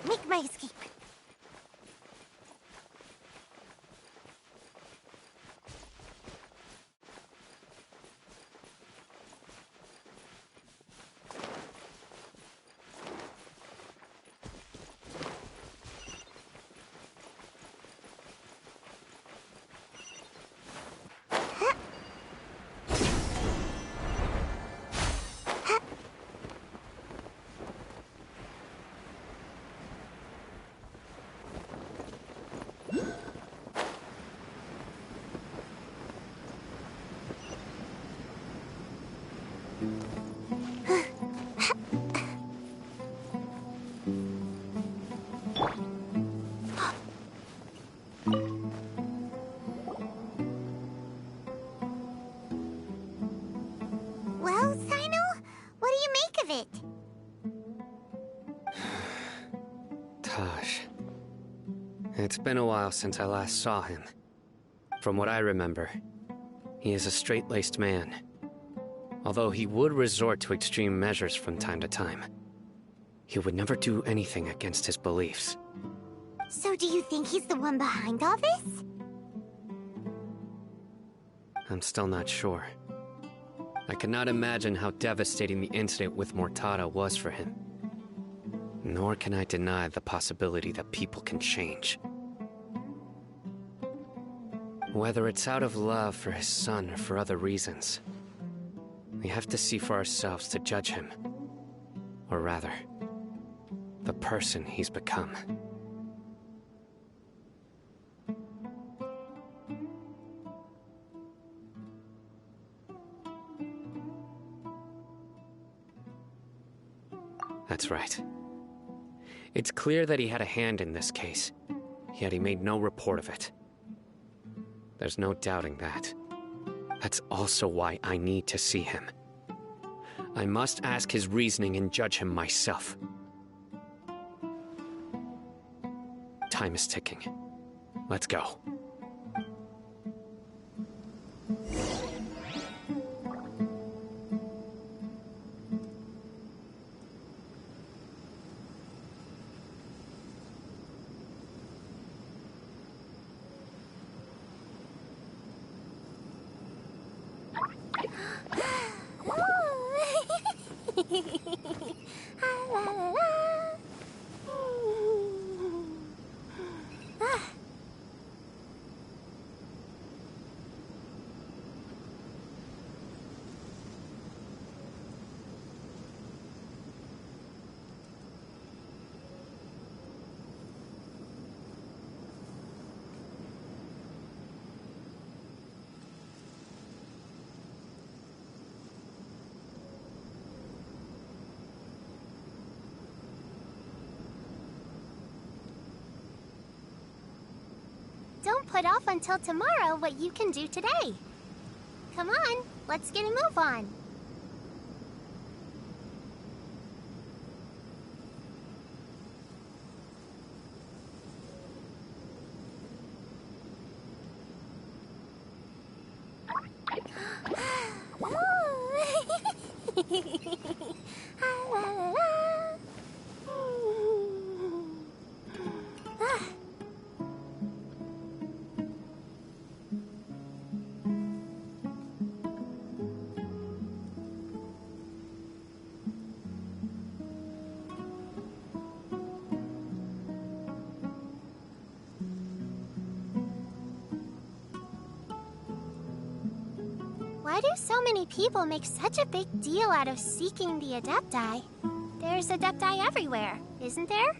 [SPEAKER 8] Make my escape. Well, Sino, what do you make of it?
[SPEAKER 4] Taj. It's been a while since I last saw him. From what I remember, he is a straight-laced man. Although he would resort to extreme measures from time to time, he would never do anything against his beliefs.
[SPEAKER 8] So do you think he's the one behind all this?
[SPEAKER 4] I'm still not sure. I cannot imagine how devastating the incident with Mortada was for him. Nor can I deny the possibility that people can change. Whether it's out of love for his son or for other reasons, we have to see for ourselves to judge him. Or rather, the person he's become. That's right. It's clear that he had a hand in this case, yet he made no report of it. There's no doubting that. That's also why I need to see him. I must ask his reasoning and judge him myself. Time is ticking. Let's go.
[SPEAKER 8] Don't put off until tomorrow what you can do today. Come on, let's get a move on. Why do so many people make such a big deal out of seeking the Adepti? There's Adepti everywhere, isn't there?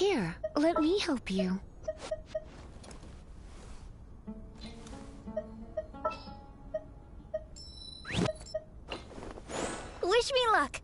[SPEAKER 1] Here, let me help you.
[SPEAKER 2] Wish me luck!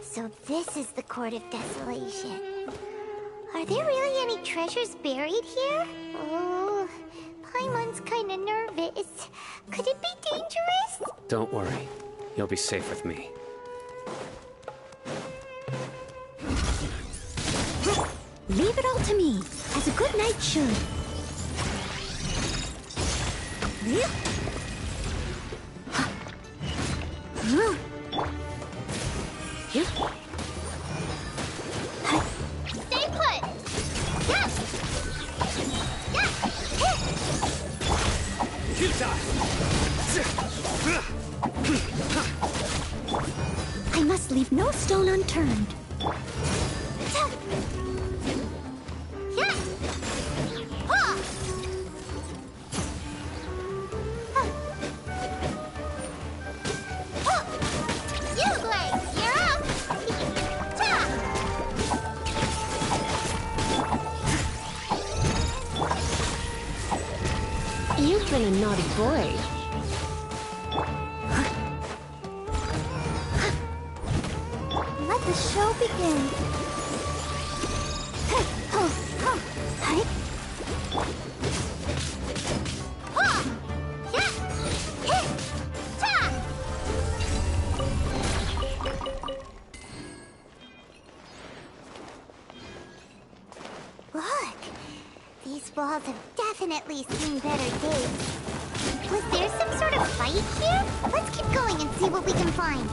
[SPEAKER 8] So this is the Court of Desolation. Are there really any treasures buried here? Oh, Paimon's kinda nervous. Could it be dangerous?
[SPEAKER 4] Don't worry. You'll be safe with me.
[SPEAKER 2] Leave it all to me, as a good knight should.
[SPEAKER 8] Stay put! Yes! Yes!
[SPEAKER 2] I must leave no stone unturned.
[SPEAKER 8] Yes! Ha! You, Blaze, you're up! Ta!
[SPEAKER 1] You've been a naughty boy.
[SPEAKER 2] Let the show begin.
[SPEAKER 8] Ha! Yes! Ta!
[SPEAKER 2] Look, these walls have definitely seen better days.
[SPEAKER 8] Was there some sort of fight here? Let's keep going and see what we can find.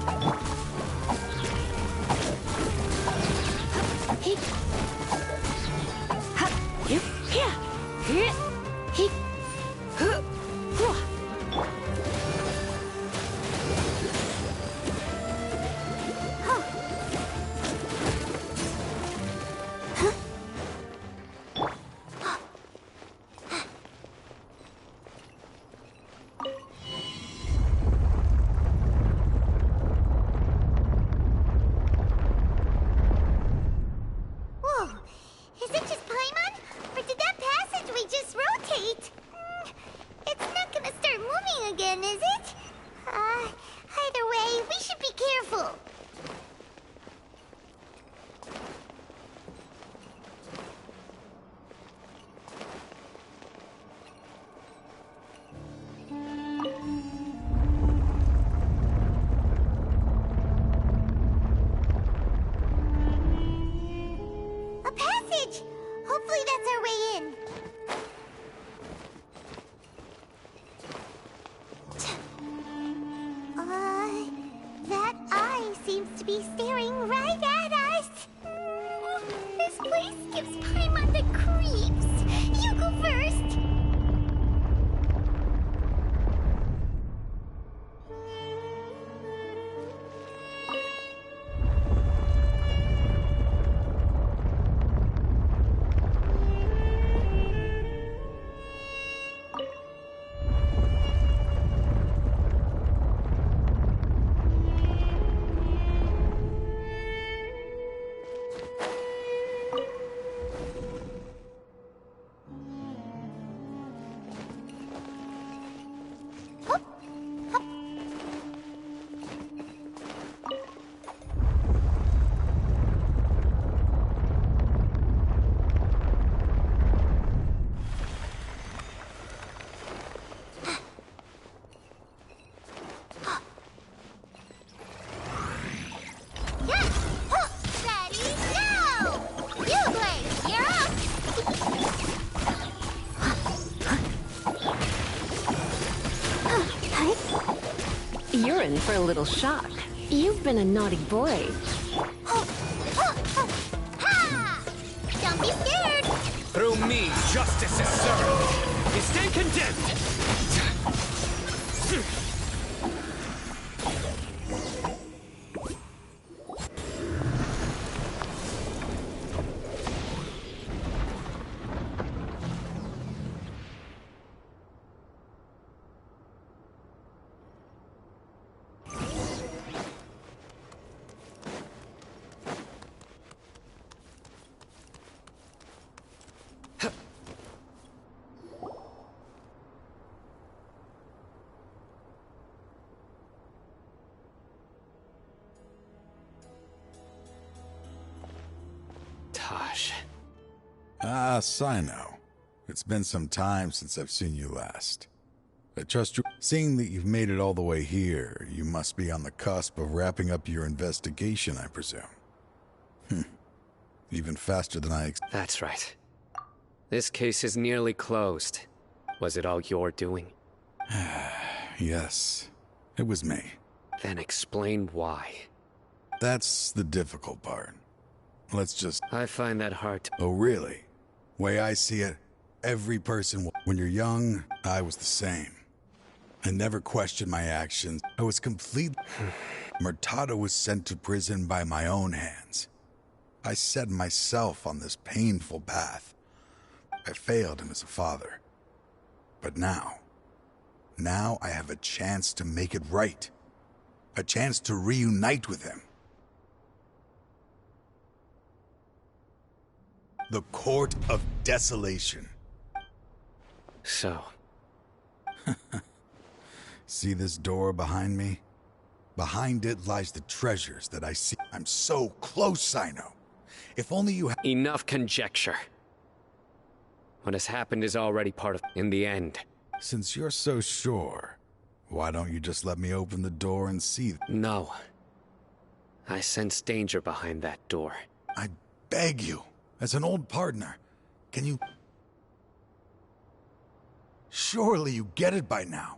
[SPEAKER 8] Whoa! Is it just Paimon? Or did that passageway just rotate? It's not gonna start moving again, is it? Either way, we should be careful. A passage! Hopefully that's our way in. That eye seems to be staring right at us. This place gives Paimon the creeps. You go first.
[SPEAKER 1] You're in for a little shock. You've been a naughty boy.
[SPEAKER 8] Ha! Don't be scared.
[SPEAKER 4] Through me, justice is served. You stand condemned.
[SPEAKER 14] Ah, Sino.
[SPEAKER 16] It's been some time since I've seen you last. I trust you. Seeing that you've made it all the way here, you must be on the cusp of wrapping up your investigation, I presume. Even faster than I
[SPEAKER 4] That's right. This case is nearly closed. Was it all your doing?
[SPEAKER 16] Yes, it was me.
[SPEAKER 4] Then explain why.
[SPEAKER 16] That's the difficult part. Let's just...
[SPEAKER 4] I find that hard to...
[SPEAKER 16] Oh, really? Way I see it, every person... When you're young, I was the same. I never questioned my actions. I was complete... Murtada was sent to prison by my own hands. I set myself on this painful path. I failed him as a father. But now I have a chance to make it right. A chance to reunite with him. The Court of Desolation.
[SPEAKER 4] So...
[SPEAKER 16] See this door behind me? Behind it lies the treasures that I see. I'm so close, Sino. If only you had...
[SPEAKER 4] Enough conjecture. What has happened is already part of... In the end.
[SPEAKER 16] Since you're so sure, why don't you just let me open the door and see...
[SPEAKER 4] No. I sense danger behind that door.
[SPEAKER 16] I beg you, as an old partner, can you... Surely you get it by now.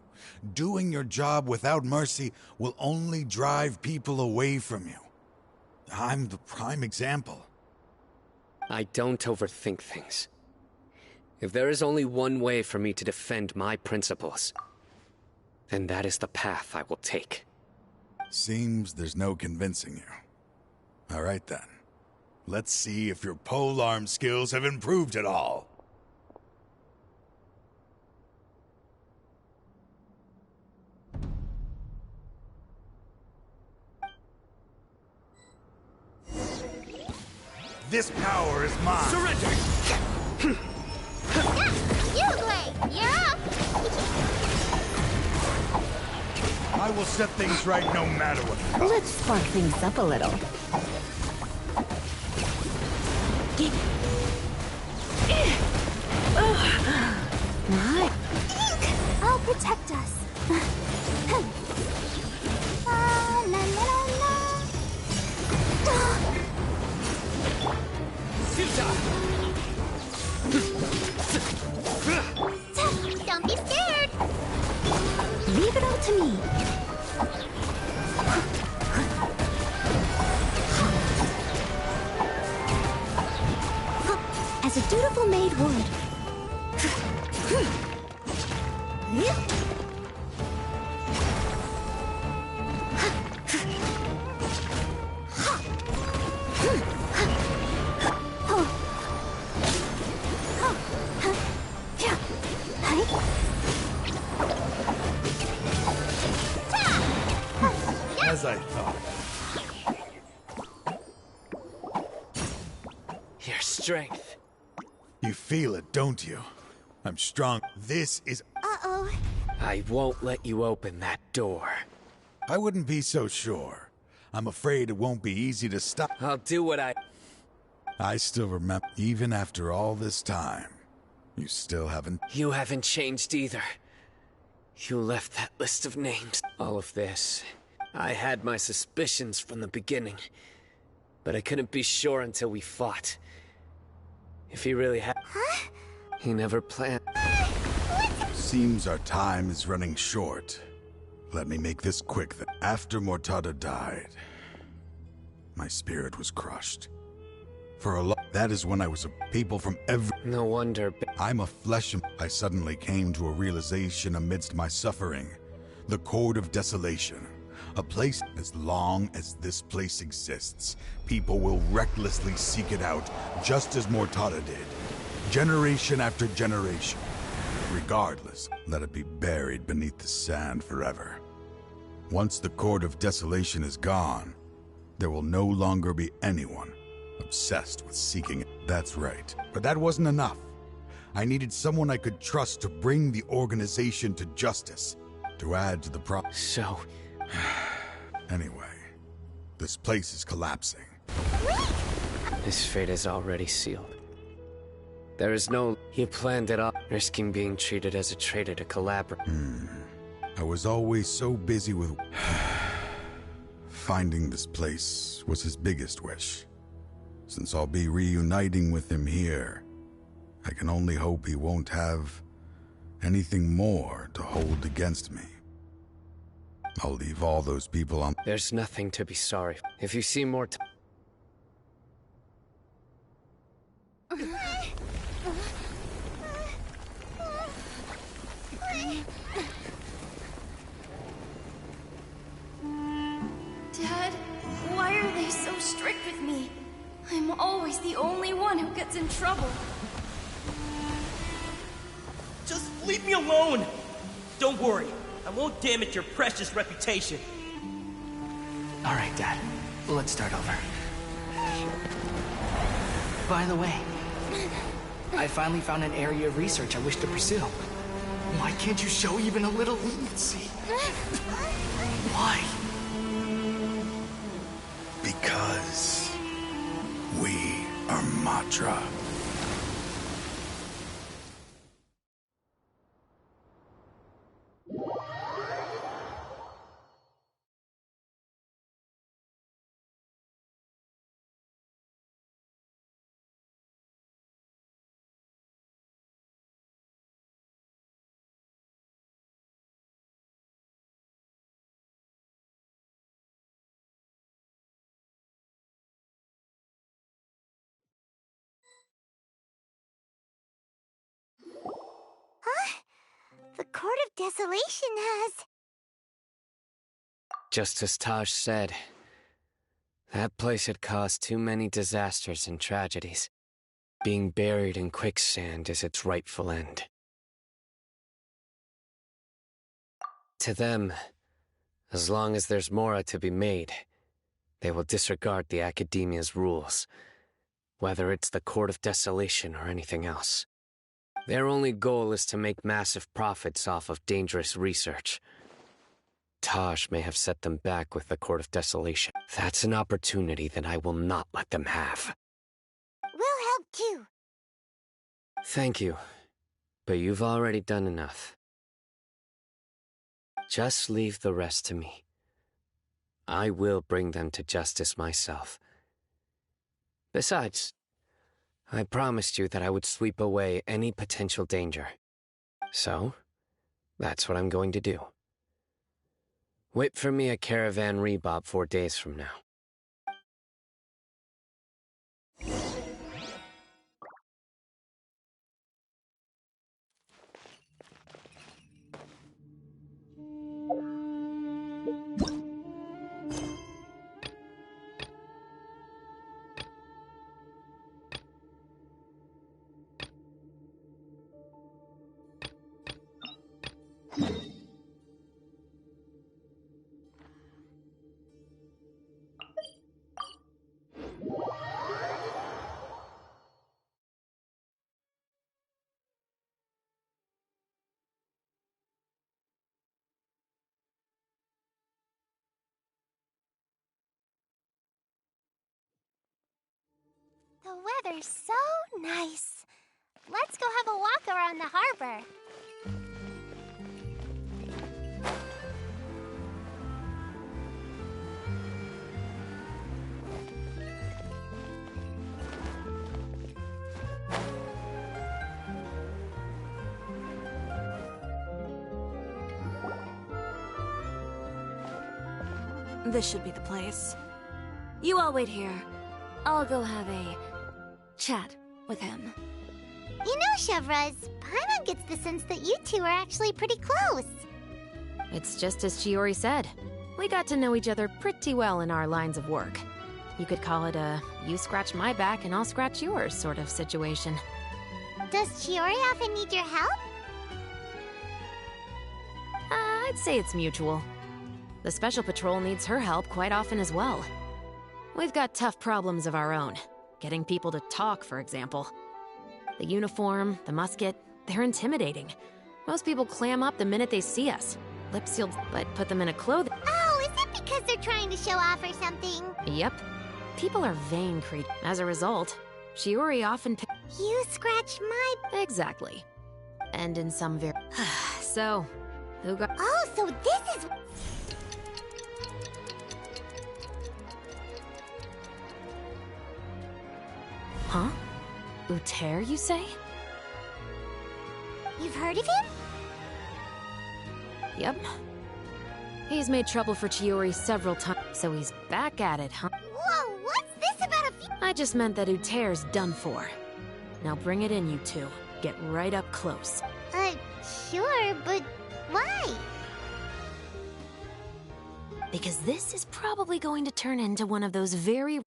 [SPEAKER 16] Doing your job without mercy will only drive people away from you. I'm the prime example.
[SPEAKER 4] I don't overthink things. If there is only one way for me to defend my principles, then that is the path I will take.
[SPEAKER 16] Seems there's no convincing you. All right then. Let's see if your polearm skills have improved at all. This power is mine.
[SPEAKER 8] Surrender! You're up!
[SPEAKER 16] I will set things right no matter what.
[SPEAKER 1] Let's spark things up a little.
[SPEAKER 2] I'll protect us.
[SPEAKER 8] Don't be scared!
[SPEAKER 2] Leave it all to me. As a dutiful maid would.
[SPEAKER 16] As I thought.
[SPEAKER 4] Your strength.
[SPEAKER 16] You feel it, don't you? I'm strong. This is...
[SPEAKER 2] Uh-oh.
[SPEAKER 4] I won't let you open that door.
[SPEAKER 16] I wouldn't be so sure. I'm afraid it won't be easy to stop.
[SPEAKER 4] I'll do what
[SPEAKER 16] I still remember, even after all this time, you still haven't...
[SPEAKER 4] You haven't changed either. You left that list of names. All of this. I had my suspicions from the beginning, but I couldn't be sure until we fought. If he really had...
[SPEAKER 2] Huh?
[SPEAKER 4] He never planned.
[SPEAKER 16] Seems our time is running short. Let me make this quick then. After Murtada died, my spirit was crushed. For a that is when I was a people from every...
[SPEAKER 4] No wonder...
[SPEAKER 16] I'm a flesh... I suddenly came to a realization amidst my suffering. The Court of Desolation. A place, as long as this place exists, people will recklessly seek it out, just as Murtada did. Generation after generation. Regardless, let it be buried beneath the sand forever. Once the Court of Desolation is gone, there will no longer be anyone obsessed with seeking it. That's right. But that wasn't enough. I needed someone I could trust to bring the organization to justice. To add to the problem.
[SPEAKER 4] So...
[SPEAKER 16] Anyway, this place is collapsing.
[SPEAKER 4] His fate is already sealed. There is no... He planned it all, risking being treated as a traitor to collaborate.
[SPEAKER 16] I was always so busy with... Finding this place was his biggest wish. Since I'll be reuniting with him here, I can only hope he won't have anything more to hold against me. I'll leave all those people on...
[SPEAKER 4] There's nothing to be sorry. If you see more
[SPEAKER 17] Dad, why are they so strict with me? I'm always the only one who gets in trouble.
[SPEAKER 18] Just leave me alone! Don't worry, I won't damage your precious reputation.
[SPEAKER 6] Alright, Dad. Let's start over. By the way, I finally found an area of research I wish to pursue. Why can't you show even a little leniency? Why?
[SPEAKER 16] Because we are Matra.
[SPEAKER 8] Huh? The Court of Desolation has...
[SPEAKER 4] Just as Taj said, that place had caused too many disasters and tragedies. Being buried in quicksand is its rightful end. To them, as long as there's more to be made, they will disregard the Academia's rules, whether it's the Court of Desolation or anything else. Their only goal is to make massive profits off of dangerous research. Taj may have set them back with the Court of Desolation. That's an opportunity that I will not let them have.
[SPEAKER 8] We'll help too.
[SPEAKER 4] Thank you, but you've already done enough. Just leave the rest to me. I will bring them to justice myself. Besides, I promised you that I would sweep away any potential danger. So, that's what I'm going to do. Wait for me at Caravan Rebob 4 days from now.
[SPEAKER 8] The weather's so nice. Let's go have a walk around the harbor.
[SPEAKER 19] This should be the place. You all wait here. I'll go have a chat with him.
[SPEAKER 8] You know, Chevraz, Paimon gets the sense that you two are actually pretty close.
[SPEAKER 20] It's just as Chiori said. We got to know each other pretty well in our lines of work. You could call it a you scratch my back and I'll scratch yours sort of situation.
[SPEAKER 8] Does Chiori often need your help?
[SPEAKER 20] I'd say it's mutual. The Special Patrol needs her help quite often as well. We've got tough problems of our own. Getting people to talk, for example. The uniform, the musket, they're intimidating. Most people clam up the minute they see us. Lip sealed, but put them in a clothing.
[SPEAKER 8] Oh, is it because they're trying to show off or something?
[SPEAKER 20] Yep. People are vain creatures. As a result, Shiori often
[SPEAKER 8] You scratch my...
[SPEAKER 20] Exactly. And in some very... So, who got...
[SPEAKER 8] Oh, so this is...
[SPEAKER 20] Huh? Uter, you say?
[SPEAKER 8] You've heard of him?
[SPEAKER 20] Yep. He's made trouble for Chiori several times, so he's back at it, huh?
[SPEAKER 8] Whoa, what's this about a...
[SPEAKER 20] I just meant that Uter's done for. Now bring it in, you two. Get right up close.
[SPEAKER 8] Sure, but why?
[SPEAKER 20] Because this is probably going to turn into one of those very...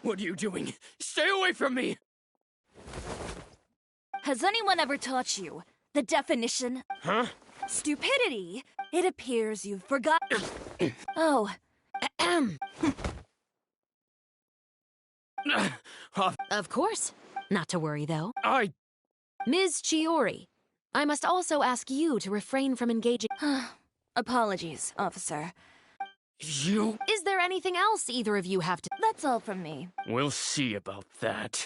[SPEAKER 9] What are you doing? Stay away from me!
[SPEAKER 19] Has anyone ever taught you the definition?
[SPEAKER 9] Huh?
[SPEAKER 19] Stupidity. It appears you've forgotten. Oh.
[SPEAKER 20] Of course. Not to worry, though.
[SPEAKER 9] Ms.
[SPEAKER 20] Chiori, I must also ask you to refrain from engaging...
[SPEAKER 19] Apologies, officer.
[SPEAKER 9] You...
[SPEAKER 20] Is there anything else either of you have to...
[SPEAKER 19] That's all from me.
[SPEAKER 9] We'll see about that.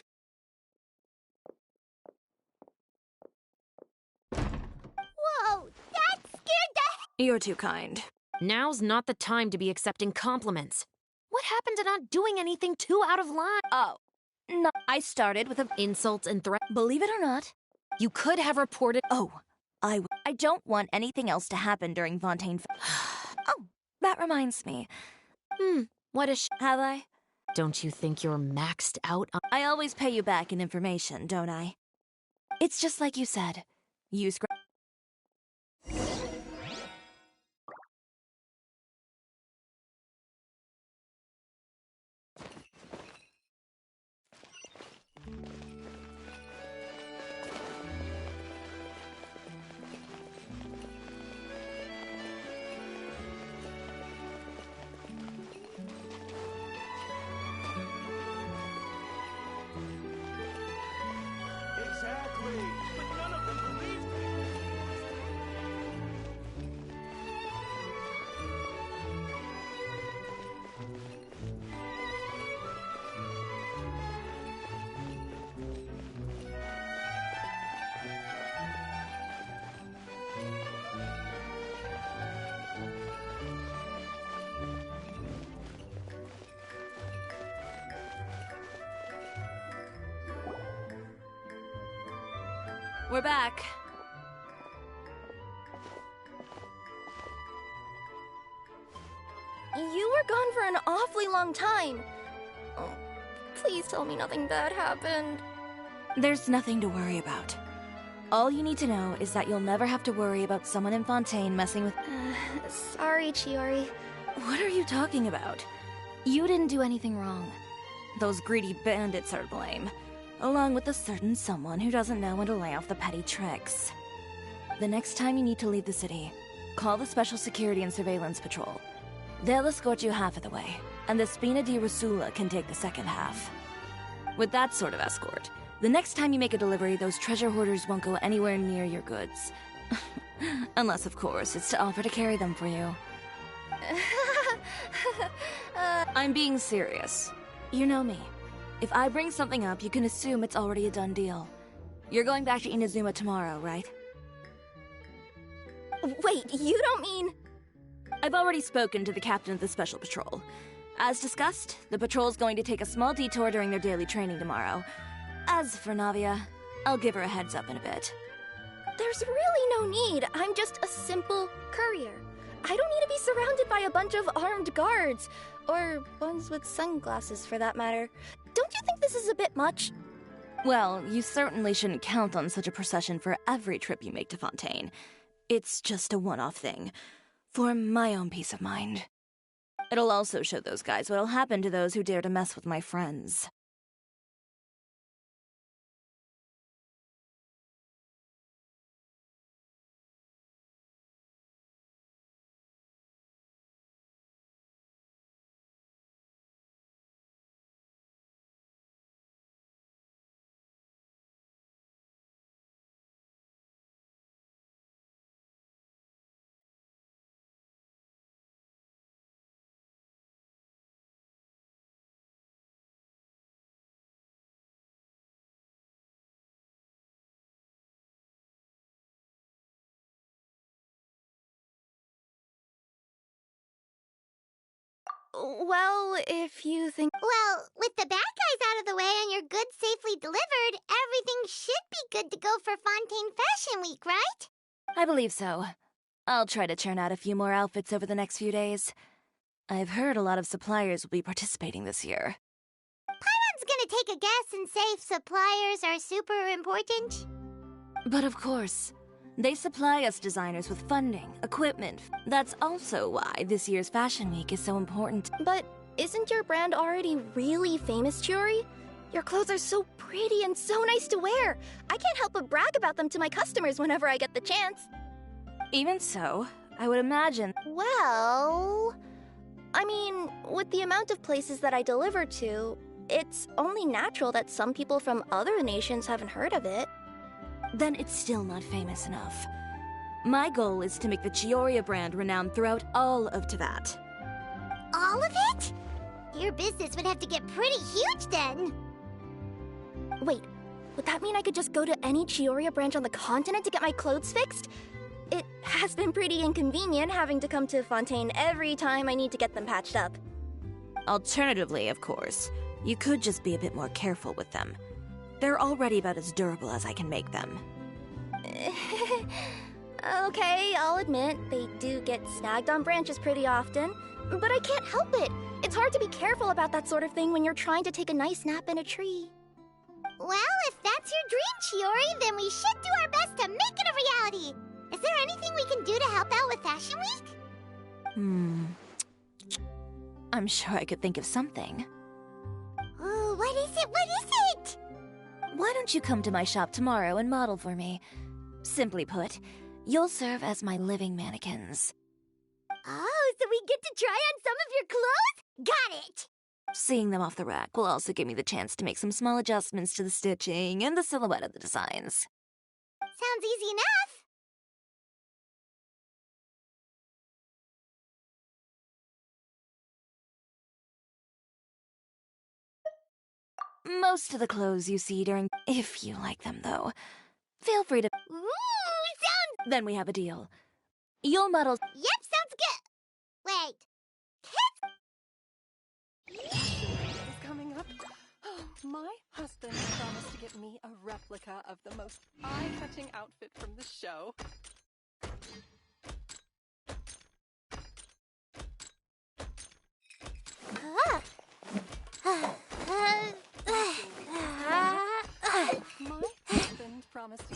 [SPEAKER 8] Whoa, that scared the...
[SPEAKER 19] You're too kind.
[SPEAKER 20] Now's not the time to be accepting compliments. What happened to not doing anything too out of line?
[SPEAKER 19] Oh, no. I started with
[SPEAKER 20] insults and threats.
[SPEAKER 19] Believe it or not,
[SPEAKER 20] you could have reported...
[SPEAKER 19] Oh, I don't want anything else to happen during Fontaine... Oh, that reminds me.
[SPEAKER 20] What a
[SPEAKER 19] Have I?
[SPEAKER 20] Don't you think you're maxed out on...
[SPEAKER 19] I always pay you back in information, don't I? It's just like you said. You
[SPEAKER 5] Exactly. But none of them believed me.
[SPEAKER 19] We're back.
[SPEAKER 17] You were gone for an awfully long time. Oh, please tell me nothing bad happened.
[SPEAKER 19] There's nothing to worry about. All you need to know is that you'll never have to worry about someone in Fontaine messing with...
[SPEAKER 17] Sorry, Chiori.
[SPEAKER 19] What are you talking about? You didn't do anything wrong. Those greedy bandits are to blame, along with a certain someone who doesn't know when to lay off the petty tricks. The next time you need to leave the city, call the Special Security and Surveillance Patrol. They'll escort you half of the way, and the Spina di Rusula can take the second half. With that sort of escort, the next time you make a delivery, those treasure hoarders won't go anywhere near your goods. Unless, of course, it's to offer to carry them for you. I'm being serious. You know me. If I bring something up, you can assume it's already a done deal. You're going back to Inazuma tomorrow, right?
[SPEAKER 17] Wait, you don't mean...
[SPEAKER 19] I've already spoken to the captain of the Special Patrol. As discussed, the patrol's going to take a small detour during their daily training tomorrow. As for Navia, I'll give her a heads up in a bit.
[SPEAKER 17] There's really no need. I'm just a simple courier. I don't need to be surrounded by a bunch of armed guards. Or ones with sunglasses, for that matter. Don't you think this is a bit much?
[SPEAKER 19] Well, you certainly shouldn't count on such a procession for every trip you make to Fontaine. It's just a one-off thing, for my own peace of mind. It'll also show those guys what'll happen to those who dare to mess with my friends.
[SPEAKER 17] Well, if you think...
[SPEAKER 8] Well, with the bad guys out of the way and your goods safely delivered, everything should be good to go for Fontaine Fashion Week, right?
[SPEAKER 19] I believe so. I'll try to churn out a few more outfits over the next few days. I've heard a lot of suppliers will be participating this year.
[SPEAKER 8] Paimon's gonna take a guess and say suppliers are super important.
[SPEAKER 19] But of course, they supply us designers with funding, equipment. That's also why this year's Fashion Week is so important.
[SPEAKER 17] But isn't your brand already really famous, Chiori? Your clothes are so pretty and so nice to wear. I can't help but brag about them to my customers whenever I get the chance.
[SPEAKER 19] Even so, I would imagine...
[SPEAKER 17] Well... I mean, with the amount of places that I deliver to, it's only natural that some people from other nations haven't heard of it.
[SPEAKER 19] Then it's still not famous enough. My goal is to make the Chioria brand renowned throughout all of Teyvat.
[SPEAKER 8] All of it? Your business would have to get pretty huge then.
[SPEAKER 17] Wait, would that mean I could just go to any Chioria branch on the continent to get my clothes fixed? It has been pretty inconvenient having to come to Fontaine every time I need to get them patched up.
[SPEAKER 19] Alternatively, of course, you could just be a bit more careful with them. They're already about as durable as I can make them.
[SPEAKER 17] Okay, I'll admit, they do get snagged on branches pretty often, but I can't help it. It's hard to be careful about that sort of thing when you're trying to take a nice nap in a tree.
[SPEAKER 8] Well, if that's your dream, Chiori, then we should do our best to make it a reality. Is there anything we can do to help out with Fashion Week?
[SPEAKER 19] I'm sure I could think of something.
[SPEAKER 8] Oh, what is it? What is it?
[SPEAKER 19] Why don't you come to my shop tomorrow and model for me? Simply put, you'll serve as my living mannequins.
[SPEAKER 8] Oh, so we get to try on some of your clothes? Got it!
[SPEAKER 19] Seeing them off the rack will also give me the chance to make some small adjustments to the stitching and the silhouette of the designs.
[SPEAKER 8] Sounds easy enough.
[SPEAKER 19] Most of the clothes you see during... If you like them, though. Feel free to...
[SPEAKER 8] Ooh, sounds...
[SPEAKER 19] Then we have a deal. You'll model...
[SPEAKER 8] Yep, sounds good. Wait.
[SPEAKER 21] Is coming up. My husband promised to get me a replica of the most eye-catching outfit from the show. My husband promised to...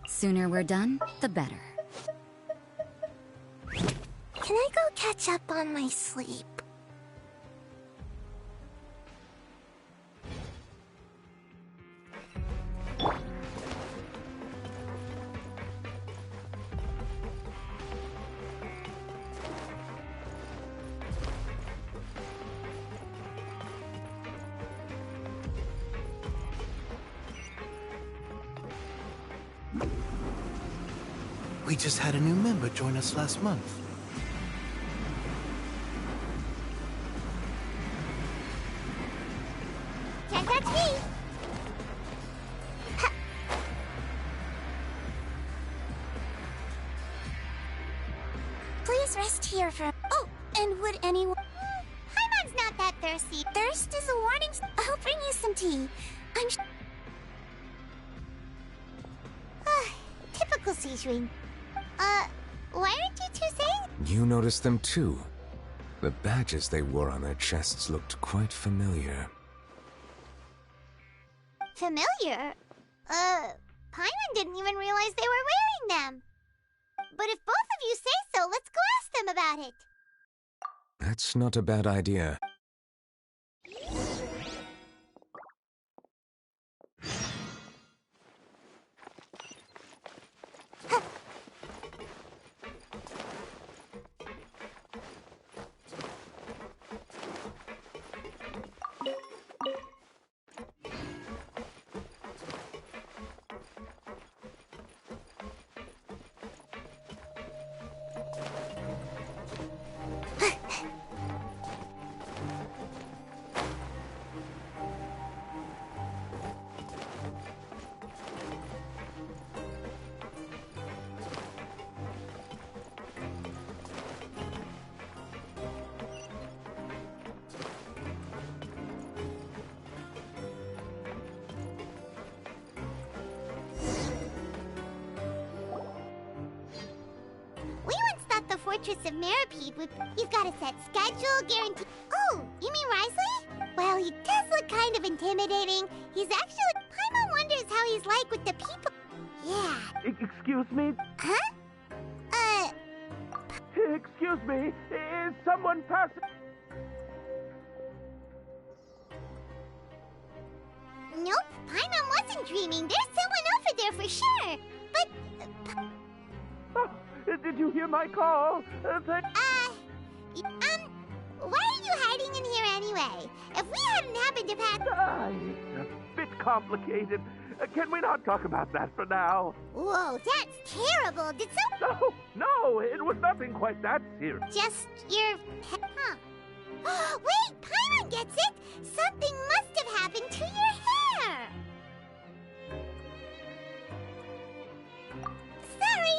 [SPEAKER 22] Sooner we're done, the better.
[SPEAKER 2] Can I go catch up on my sleep?
[SPEAKER 6] We just had a new member join us last month.
[SPEAKER 8] Can't touch me!
[SPEAKER 2] Please rest here for... Oh, and would anyone...
[SPEAKER 8] Paimon's not that thirsty.
[SPEAKER 2] Thirst is a warning... I'll bring you some tea. I'm...
[SPEAKER 8] Typical Seishuin. Why aren't you two saying?
[SPEAKER 23] You noticed them too. The badges they wore on their chests looked quite familiar.
[SPEAKER 8] familiar. Paimon didn't even realize they were wearing them. But if both of you say so, let's go ask them about it.
[SPEAKER 3] That's not a bad idea.
[SPEAKER 8] Fortress of Meripede with... You've got a set schedule, guarantee... Oh, you mean Risley? Well, he does look kind of intimidating. He's actually... Paimon wonders how he's like with the people. Yeah.
[SPEAKER 7] Excuse me?
[SPEAKER 8] Huh?
[SPEAKER 7] Excuse me, is someone passing?
[SPEAKER 8] Nope, Paimon wasn't dreaming. There's someone over there for sure. But...
[SPEAKER 7] Did you hear my call?
[SPEAKER 8] Why are you hiding in here anyway? If we hadn't happened to pass...
[SPEAKER 7] It's a bit complicated. Can we not talk about that for now?
[SPEAKER 8] Whoa, that's terrible. Did some...
[SPEAKER 7] No, it was nothing quite that serious.
[SPEAKER 8] Just your... Huh. Wait, Paimon gets it! Something must have happened to your hair! Sorry.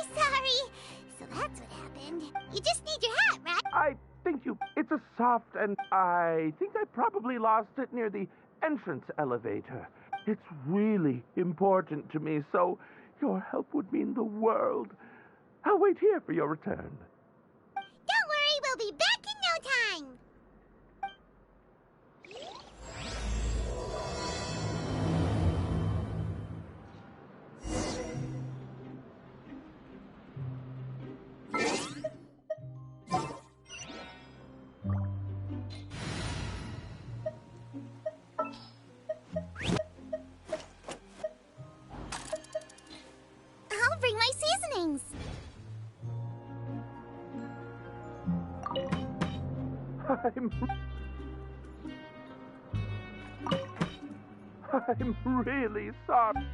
[SPEAKER 8] So that's what happened. You just need your hat, right?
[SPEAKER 7] I think it's a soft, and I think I probably lost it near the entrance elevator. It's really important to me, so your help would mean the world. I'll wait here for your return.
[SPEAKER 8] Don't worry, we'll be back in no time. I'll bring my seasonings.
[SPEAKER 7] I'm really sorry.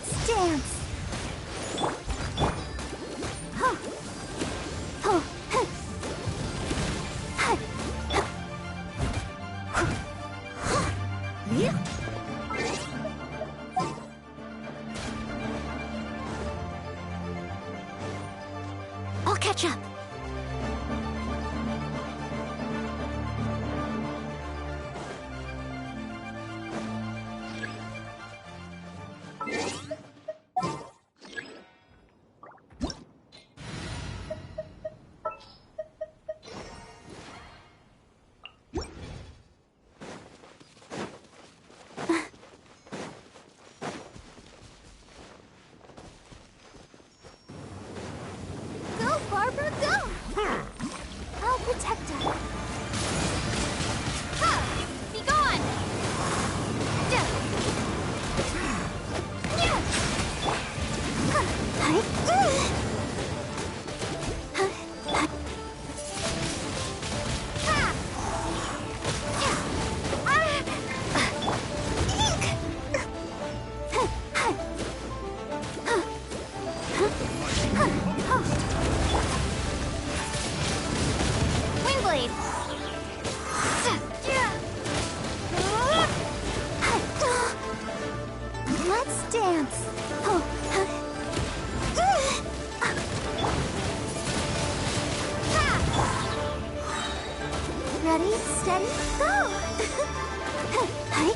[SPEAKER 2] Let's dance. Huh. Oh. Huh. Huh. Huh. Yeah. I'll catch up. Go, Barbara, go! I'll protect her.
[SPEAKER 8] Ha! Be gone! Yeah. Yeah. Windblade!
[SPEAKER 2] Let's dance. Oh. Ready, steady, go! Hi.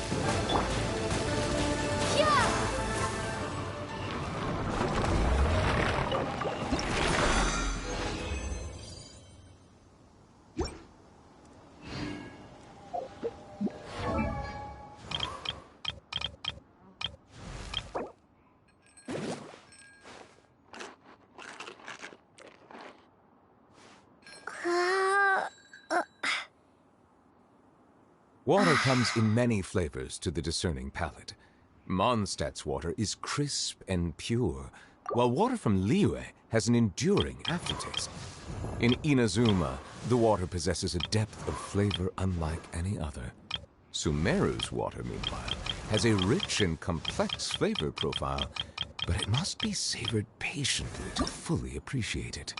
[SPEAKER 3] Water comes in many flavors to the discerning palate. Mondstadt's water is crisp and pure, while water from Liyue has an enduring aftertaste. In Inazuma, the water possesses a depth of flavor unlike any other. Sumeru's water, meanwhile, has a rich and complex flavor profile, but it must be savored patiently to fully appreciate it.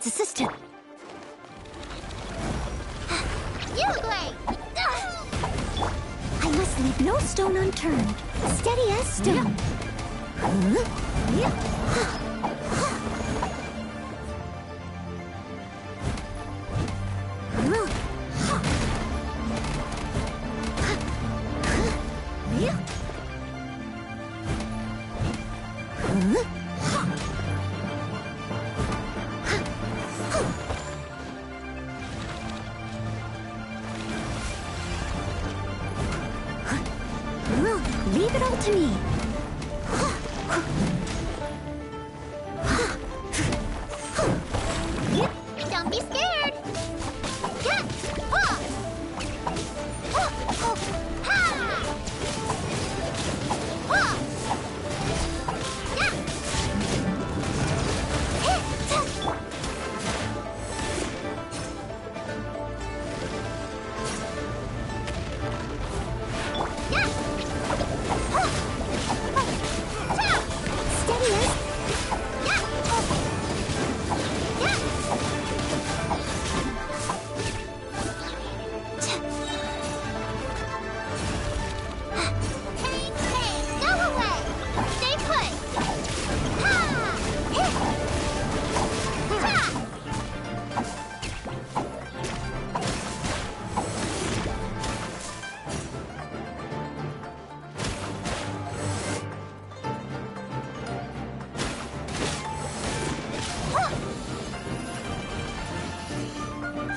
[SPEAKER 2] needs assistance.
[SPEAKER 8] You great!
[SPEAKER 2] I must leave no stone unturned. Steady as stone. Leave it all to me.
[SPEAKER 8] Don't be scared! Yeah! Ha! Ha! Ha! Ha! Yeah!
[SPEAKER 2] Steady as.
[SPEAKER 8] Go away! Stay put! Ha! Ha!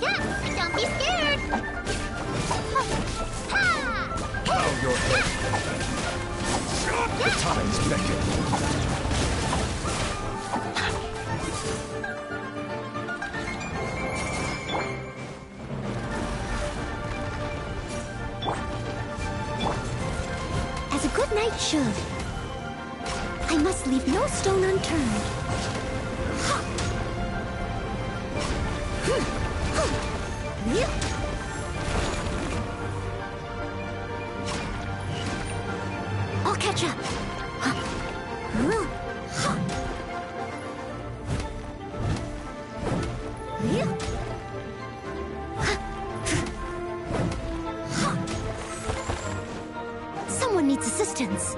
[SPEAKER 8] Yeah, don't be scared! Ha!
[SPEAKER 3] Bow your head. The tides beckon.
[SPEAKER 2] As a good knight should. I must leave no stone unturned. I'll catch up. Someone needs assistance.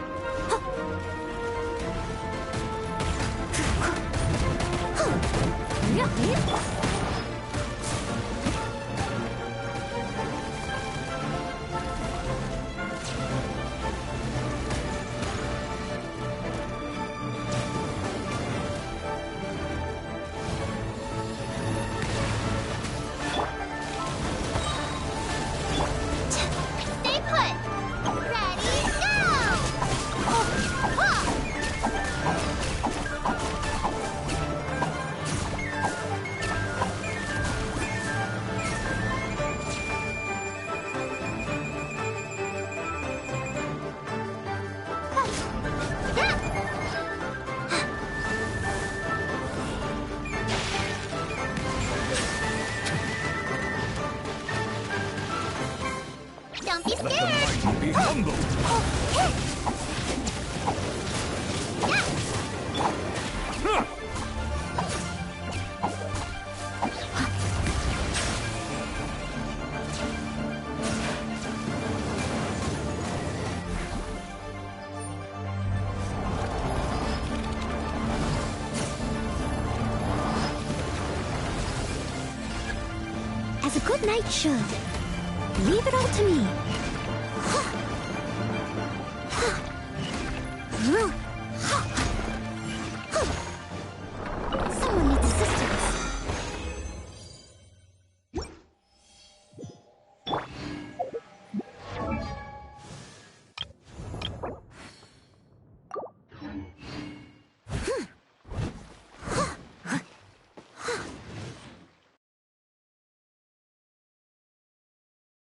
[SPEAKER 8] Stay put! Ready, Don't be
[SPEAKER 3] Let
[SPEAKER 8] scared!
[SPEAKER 3] the mighty be humbled.
[SPEAKER 2] As a good knight should. Leave it all to me.